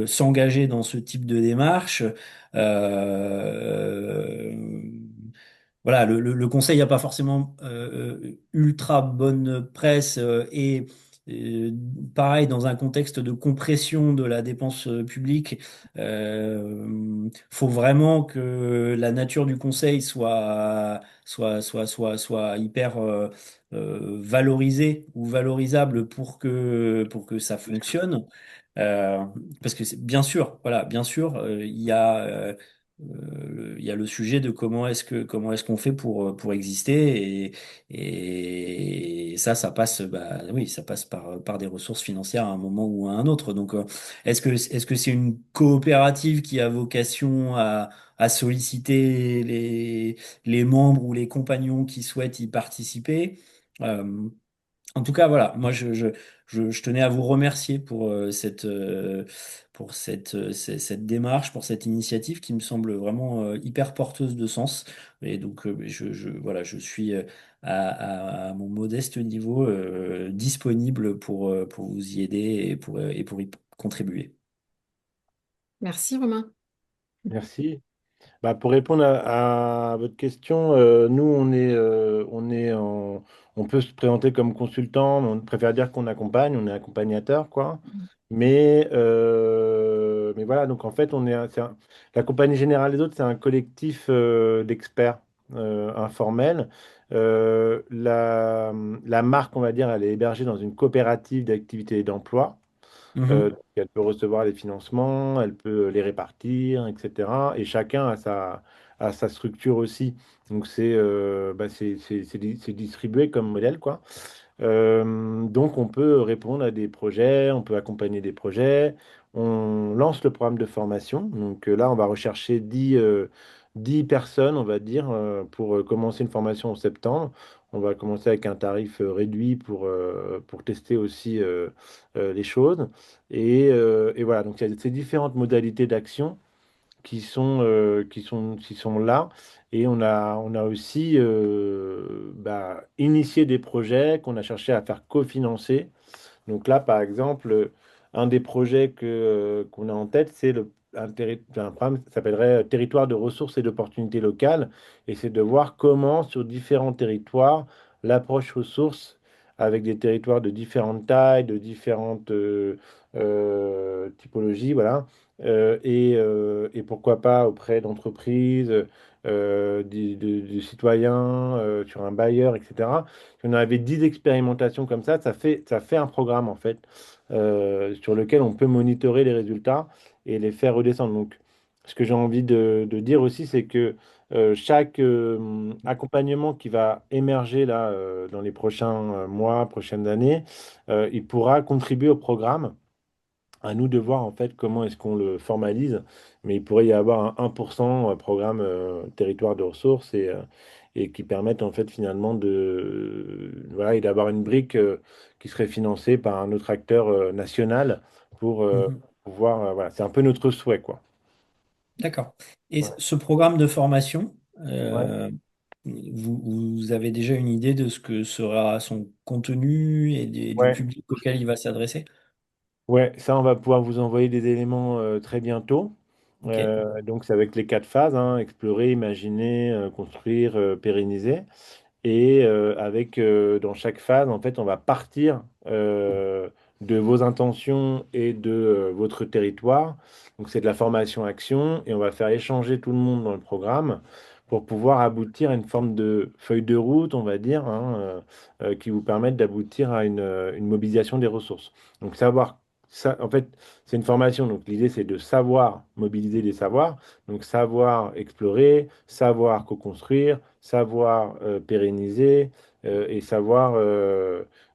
s'engager dans ce type de démarche. Euh, voilà, le conseil n'a pas forcément ultra bonne presse et euh, pareil, dans un contexte de compression de la dépense publique, faut vraiment que la nature du conseil soit hyper valorisée ou valorisable pour que ça fonctionne. Euh, Parce que bien sûr, voilà, bien sûr, il y a le sujet de comment est-ce qu'on fait pour exister et ça passe bah oui ça passe par des ressources financières à un moment ou à un autre. Donc est-ce que c'est une coopérative qui a vocation à solliciter les membres ou les compagnons qui souhaitent y participer? Euh, En tout cas, voilà, moi je tenais à vous remercier pour cette démarche, pour cette initiative qui me semble vraiment hyper porteuse de sens. Et donc, voilà, je suis à mon modeste niveau disponible pour vous y aider et pour y contribuer. Merci Romain. Merci. Bah, pour répondre à votre question, nous, on peut se présenter comme consultant, mais on préfère dire qu'on accompagne, on est accompagnateur, quoi. Mais voilà, donc en fait, la Compagnie Générale des Autres, c'est un collectif d'experts informels. La marque, on va dire, elle est hébergée dans une coopérative d'activité et d'emploi. Mhm. Elle peut recevoir les financements, elle peut les répartir, etc. Et chacun a sa structure aussi. Donc c'est distribué comme modèle, quoi. Donc on peut répondre à des projets, on peut accompagner des projets. On lance le programme de formation. Donc là, on va rechercher 10 personnes, on va dire, pour commencer une formation en septembre. On va commencer avec un tarif réduit pour tester aussi les choses. Et voilà, donc il y a ces différentes modalités d'action qui sont là. Et on a aussi initié des projets qu'on a cherché à faire cofinancer. Donc là, par exemple, un des projets qu'on a en tête, c'est un programme qui s'appellerait Territoire de ressources et d'opportunités locales. Et c'est de voir comment, sur différents territoires, l'approche ressources, avec des territoires de différentes tailles, de différentes typologies, voilà, et pourquoi pas auprès d'entreprises, du citoyen, sur un bailleur, etc. Si on avait 10 expérimentations comme ça fait un programme en fait sur lequel on peut monitorer les résultats et les faire redescendre. Donc, ce que j'ai envie de dire aussi, c'est que chaque accompagnement qui va émerger là dans les prochains mois, prochaines années, il pourra contribuer au programme À nous de voir en fait comment est-ce qu'on le formalise, mais il pourrait y avoir un 1% programme territoire de ressources et qui permettent en fait finalement voilà, et d'avoir une brique qui serait financée par un autre acteur national pour Mhm. pouvoir, voilà, c'est un peu notre souhait, quoi. D'accord. Et Ouais. ce programme de formation, Ouais. vous avez déjà une idée de ce que sera son contenu et du Ouais. public auquel il va s'adresser? Ouais, ça, on va pouvoir vous envoyer des éléments très bientôt. Ok. Donc, c'est avec les 4 phases, hein, explorer, imaginer, construire, pérenniser. Et avec dans chaque phase, en fait, on va partir de vos intentions et de votre territoire. Donc, c'est de la formation-action et on va faire échanger tout le monde dans le programme pour pouvoir aboutir à une forme de feuille de route, on va dire, hein, qui vous permette d'aboutir à une mobilisation des ressources. Donc, savoir ça, en fait, c'est une formation. Donc, l'idée, c'est de savoir mobiliser des savoirs. Donc, savoir explorer, savoir co-construire, savoir pérenniser et savoir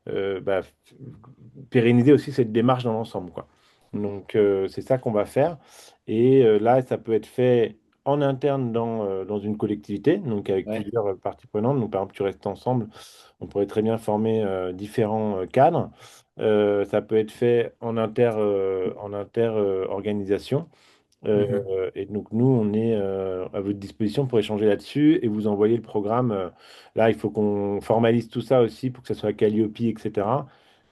bah, pérenniser aussi cette démarche dans l'ensemble, quoi. Donc, c'est ça qu'on va faire. Et là, ça peut être fait en interne dans une collectivité, donc avec Ouais. plusieurs parties prenantes. Donc, par exemple, tu restes ensemble, on pourrait très bien former différents cadres. Ça peut être fait en inter organisation. Mhm. Et donc, nous, on est à votre disposition pour échanger là-dessus et vous envoyer le programme. Là, il faut qu'on formalise tout ça aussi pour que ça soit Calliope, etc.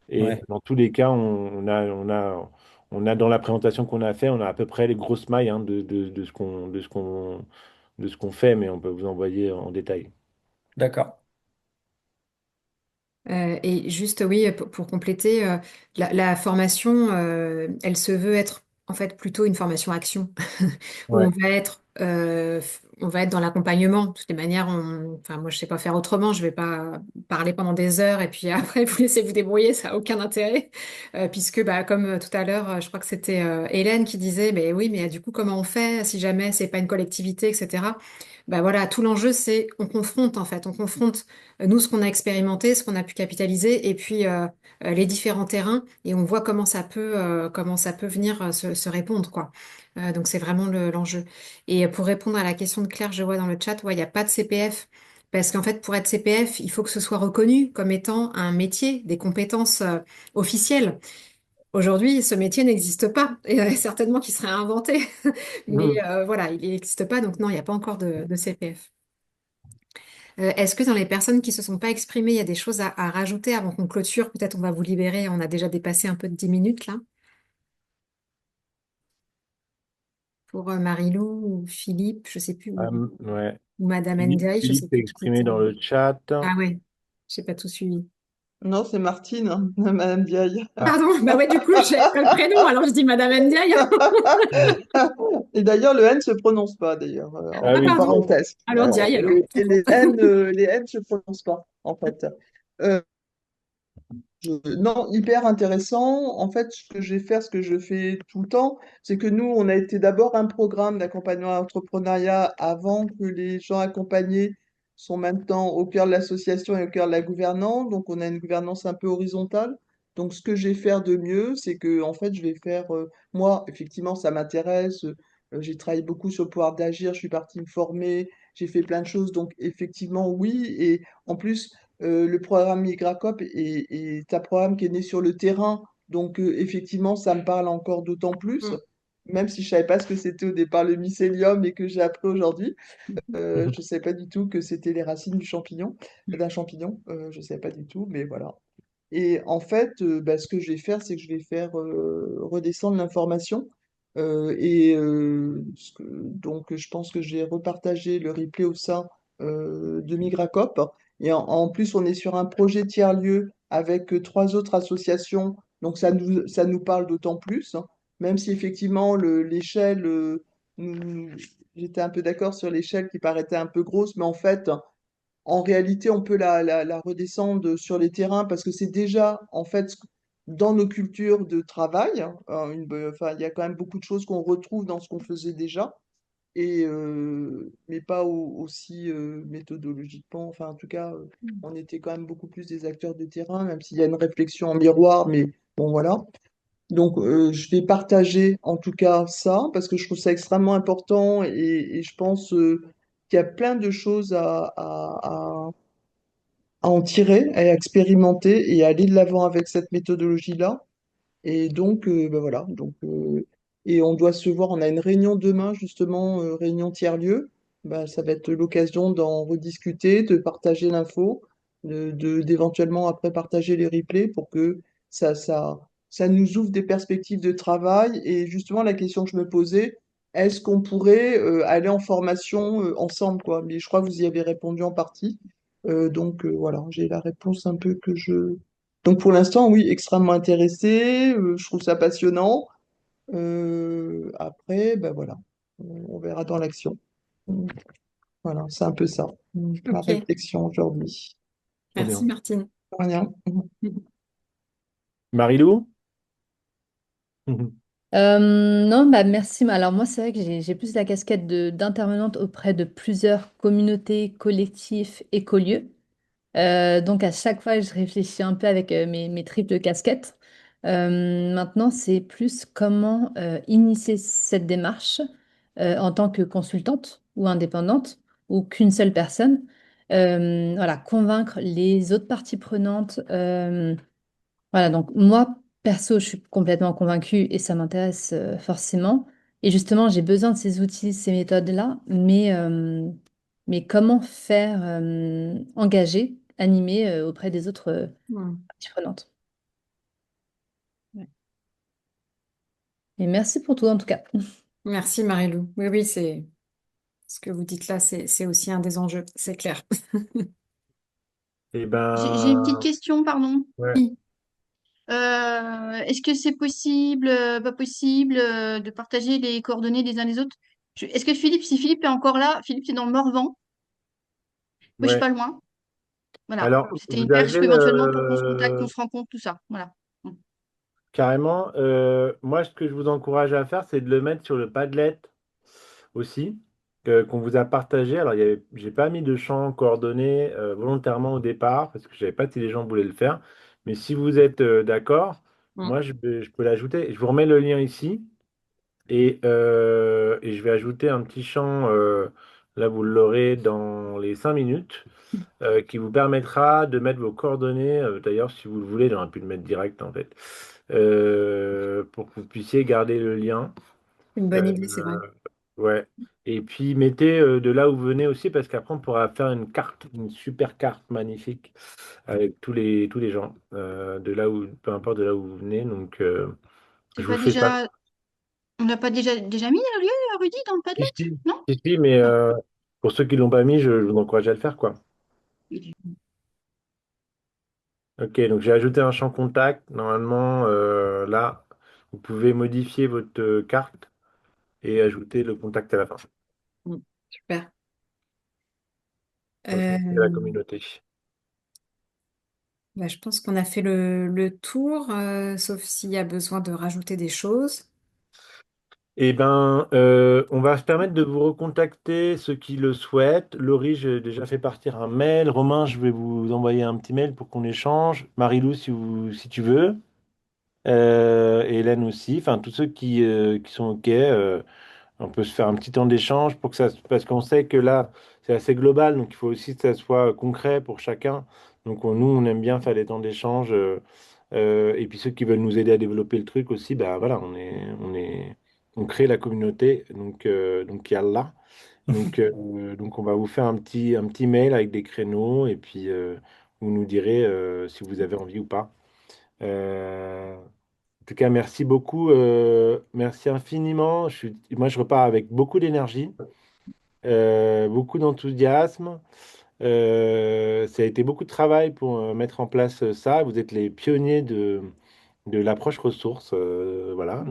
Et Ouais. dans tous les cas, on a dans la présentation qu'on a fait, on a à peu près les grosses mailles hein, de ce qu'on fait, mais on peut vous envoyer en détail. D'accord. Et juste, oui, pour compléter, la formation, elle se veut être en fait plutôt une formation action, où Ouais. on va être dans l'accompagnement. De toutes les manières, enfin, moi, je sais pas faire autrement. Je vais pas parler pendant des heures et puis après vous laisser vous débrouiller, ça a aucun intérêt, puisque bah, comme tout à l'heure, je crois que c'était Hélène qui disait, mais oui, mais du coup, comment on fait si jamais c'est pas une collectivité, etc. Bah voilà, tout l'enjeu, c'est on confronte en fait, on confronte nous, ce qu'on a expérimenté, ce qu'on a pu capitaliser, et puis les différents terrains, et on voit comment ça peut venir se répondre, quoi. Donc c'est vraiment l'enjeu. Et pour répondre à la question de Claire, je vois dans le chat, ouais, il n'y a pas de CPF, parce qu'en fait, pour être CPF, il faut que ce soit reconnu comme étant un métier, des compétences officielles. Aujourd'hui, ce métier n'existe pas, et certainement qu'il serait inventé, mais Mhm. voilà, il n'existe pas, donc non, il n'y a pas encore de CPF. Est-ce que dans les personnes qui se sont pas exprimées, il y a des choses à rajouter avant qu'on clôture? Peut-être on va vous libérer, on a déjà dépassé un peu de 10 minutes là. Pour Marilou ou Philippe, je sais plus, Ouais. ou Madame Philippe, Ndiaye, je sais Philippe s'est plus qui exprimé c'était. dans le chat. Ah ouais, j'ai pas tout suivi. Non, c'est Martine, hein, Madame Diaye. Ah. Pardon, bah ouais, du coup, j'avais pas le prénom, alors je dis Madame Ndiaye. Et d'ailleurs, le N se prononce pas, d'ailleurs, Ah Ah en oui. pardon, parenthèse. alors Ndiaye alors. Et les N se prononcent pas, en fait. Euh, non, hyper intéressant. En fait, ce que je vais faire, ce que je fais tout le temps, c'est que nous, on a été d'abord un programme d'accompagnement à l'entrepreneuriat avant que les gens accompagnés sont maintenant au cœur de l'association et au cœur de la gouvernance. Donc, on a une gouvernance un peu horizontale. Donc, ce que je vais faire de mieux, c'est que, en fait, je vais faire, moi, effectivement, ça m'intéresse. J'ai travaillé beaucoup sur le pouvoir d'agir. Je suis partie me former. J'ai fait plein de choses. Donc, effectivement, oui. Et en plus, le programme Migracop est un programme qui est né sur le terrain. Donc, effectivement, ça me parle encore d'autant plus, Mm. même si je savais pas ce que c'était au départ le mycélium et que j'ai appris aujourd'hui. Je ne savais pas du tout que c'était les racines du champignon, d'un champignon. Je ne savais pas du tout, mais voilà. Et en fait, bah, ce que je vais faire, c'est que je vais faire redescendre l'information. Donc, je pense que je vais repartager le replay au sein de Migracop. Et en plus, on est sur un projet tiers-lieu avec 3 autres associations. Donc, ça nous parle d'autant plus, hein. Même si effectivement, l'échelle, j'étais un peu d'accord sur l'échelle qui paraissait un peu grosse, mais en fait, en réalité, on peut la redescendre sur les terrains parce que c'est déjà, en fait, dans nos cultures de travail, hein, enfin, il y a quand même beaucoup de choses qu'on retrouve dans ce qu'on faisait déjà, mais pas aussi méthodologiquement. Enfin, en tout cas, on était quand même beaucoup plus des acteurs de terrain, même s'il y a une réflexion en miroir, mais bon, voilà. Donc, je vais partager en tout cas ça parce que je trouve ça extrêmement important et je pense qu'il y a plein de choses à en tirer, à expérimenter et à aller de l'avant avec cette méthodologie-là. Et donc, ben voilà. Et on doit se voir. On a une réunion demain, justement, réunion tiers-lieu. Ben, ça va être l'occasion d'en rediscuter, de partager l'info, d'éventuellement après partager les replays pour que ça, ça, ça nous ouvre des perspectives de travail. Et justement, la question que je me posais, est-ce qu'on pourrait aller en formation ensemble, quoi? Mais je crois que vous y avez répondu en partie. Voilà, j'ai la réponse un peu que je donc pour l'instant, oui, extrêmement intéressé, je trouve ça passionnant. Après, ben voilà, on verra dans l'action. Voilà, c'est un peu ça, ma Ok, réflexion aujourd'hui. Trop merci bien. Martine. Rien. Marilou? Non, bah merci. Alors moi, c'est vrai que j'ai plus la casquette d'intervenante auprès de plusieurs communautés, collectifs, écolieux. Donc à chaque fois, je réfléchis un peu avec mes triples casquettes. Maintenant, c'est plus comment initier cette démarche en tant que consultante ou indépendante ou qu'une seule personne. Voilà, convaincre les autres parties prenantes. Voilà, donc moi, perso, je suis complètement convaincue et ça m'intéresse forcément. Et justement, j'ai besoin de ces outils, ces méthodes-là, mais comment faire engager, animer auprès des autres Hmm. parties prenantes. Ouais. Et merci pour tout en tout cas. Merci Marilou. Oui, oui, c'est ce que vous dites là, c'est aussi un des enjeux, c'est clair. Eh J'ai une petite ben, question, pardon. ouais. Oui. Est-ce que c'est possible, pas possible, de partager les coordonnées des uns des autres? Est-ce que Philippe, si Philippe est encore là, Philippe est dans le Morvan, moi je suis Ouais. pas loin. Voilà, Alors, c'était une vous perche avez éventuellement pour qu'on se contacte, qu'on se rencontre, tout ça. Voilà. Mm. carrément, moi, ce que je vous encourage à faire, c'est de le mettre sur le Padlet aussi, qu'on vous a partagé. Alors, j'ai pas mis de champ coordonnées volontairement au départ, parce que je savais pas si les gens voulaient le faire. Mais si vous êtes d'accord, Hmm. moi, je peux l'ajouter. Je vous remets le lien ici. Et je vais ajouter un petit champ, là vous l'aurez dans les 5 minutes, qui vous permettra de mettre vos coordonnées. D'ailleurs, si vous le voulez, j'aurais pu le mettre direct en fait, pour que vous puissiez garder le lien. Une bonne Euh, idée, c'est vrai. ouais. Et puis mettez de là où vous venez aussi, parce qu'après on pourra faire une carte, une super carte magnifique avec tous les gens, de là où, peu importe de là où vous venez. Donc, C'est je vous pas fais ça. déjà. On n'a pas déjà mis un lieu, Rudy, dans le Padlet? Si, si, Non? si, mais Ah. pour ceux qui ne l'ont pas mis, je vous encourage à le faire, quoi. Ok, donc j'ai ajouté un champ contact. Normalement, là, vous pouvez modifier votre carte et ajouter le contact à la fin. Hmm. Super. Comme ça, c'est la Euh, communauté. Bah, je pense qu'on a fait le tour, sauf s'il y a besoin de rajouter des choses. Eh ben, on va se permettre de vous recontacter ceux qui le souhaitent. Laurie, j'ai déjà fait partir un mail. Romain, je vais vous envoyer un petit mail pour qu'on échange. Marilou, si tu veux. Et Hélène aussi. Enfin, tous ceux qui sont OK. On peut se faire un petit temps d'échange pour que ça, parce qu'on sait que là, c'est assez global, donc il faut aussi que ça soit concret pour chacun. Donc nous, on aime bien faire des temps d'échange. Et puis ceux qui veulent nous aider à développer le truc aussi, bah voilà, on crée la communauté, donc il y a là. Donc on va vous faire un petit mail avec des créneaux, et puis vous nous direz si vous avez envie ou pas. En tout cas, merci beaucoup, merci infiniment. Moi, je repars avec beaucoup d'énergie, beaucoup d'enthousiasme. Ça a été beaucoup de travail pour mettre en place ça. Vous êtes les pionniers de l'approche ressources, voilà.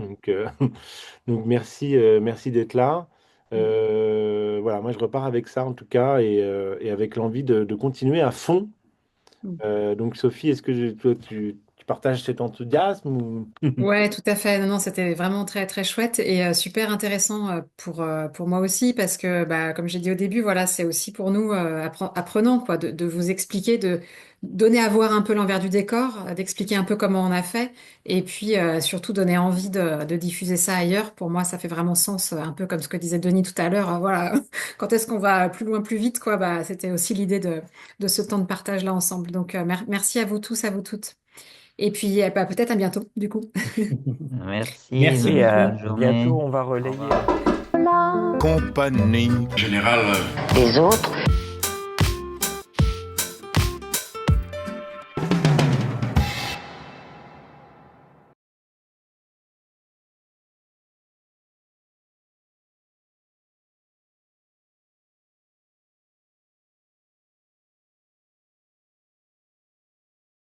Donc merci, merci d'être là. Voilà, moi je repars avec ça en tout cas et avec l'envie de continuer à fond. Hmm. Donc Sophie, est-ce que toi, tu partages cet enthousiasme ou... Ouais, tout à fait. Non, non, c'était vraiment très, très chouette et super intéressant pour moi aussi parce que, bah, comme j'ai dit au début, voilà, c'est aussi pour nous apprenant, quoi, de vous expliquer, donner à voir un peu l'envers du décor, d'expliquer un peu comment on a fait, et puis surtout donner envie de diffuser ça ailleurs. Pour moi, ça fait vraiment sens, un peu comme ce que disait Denis tout à l'heure. Voilà, quand est-ce qu'on va plus loin, plus vite, quoi. Bah, c'était aussi l'idée de ce temps de partage-là ensemble. Donc, merci à vous tous, à vous toutes. Et puis, bah, peut-être à bientôt, du coup. Merci, Merci Oui, bonne beaucoup. journée. bientôt on va Au relayer. revoir. Compagnie générale des autres.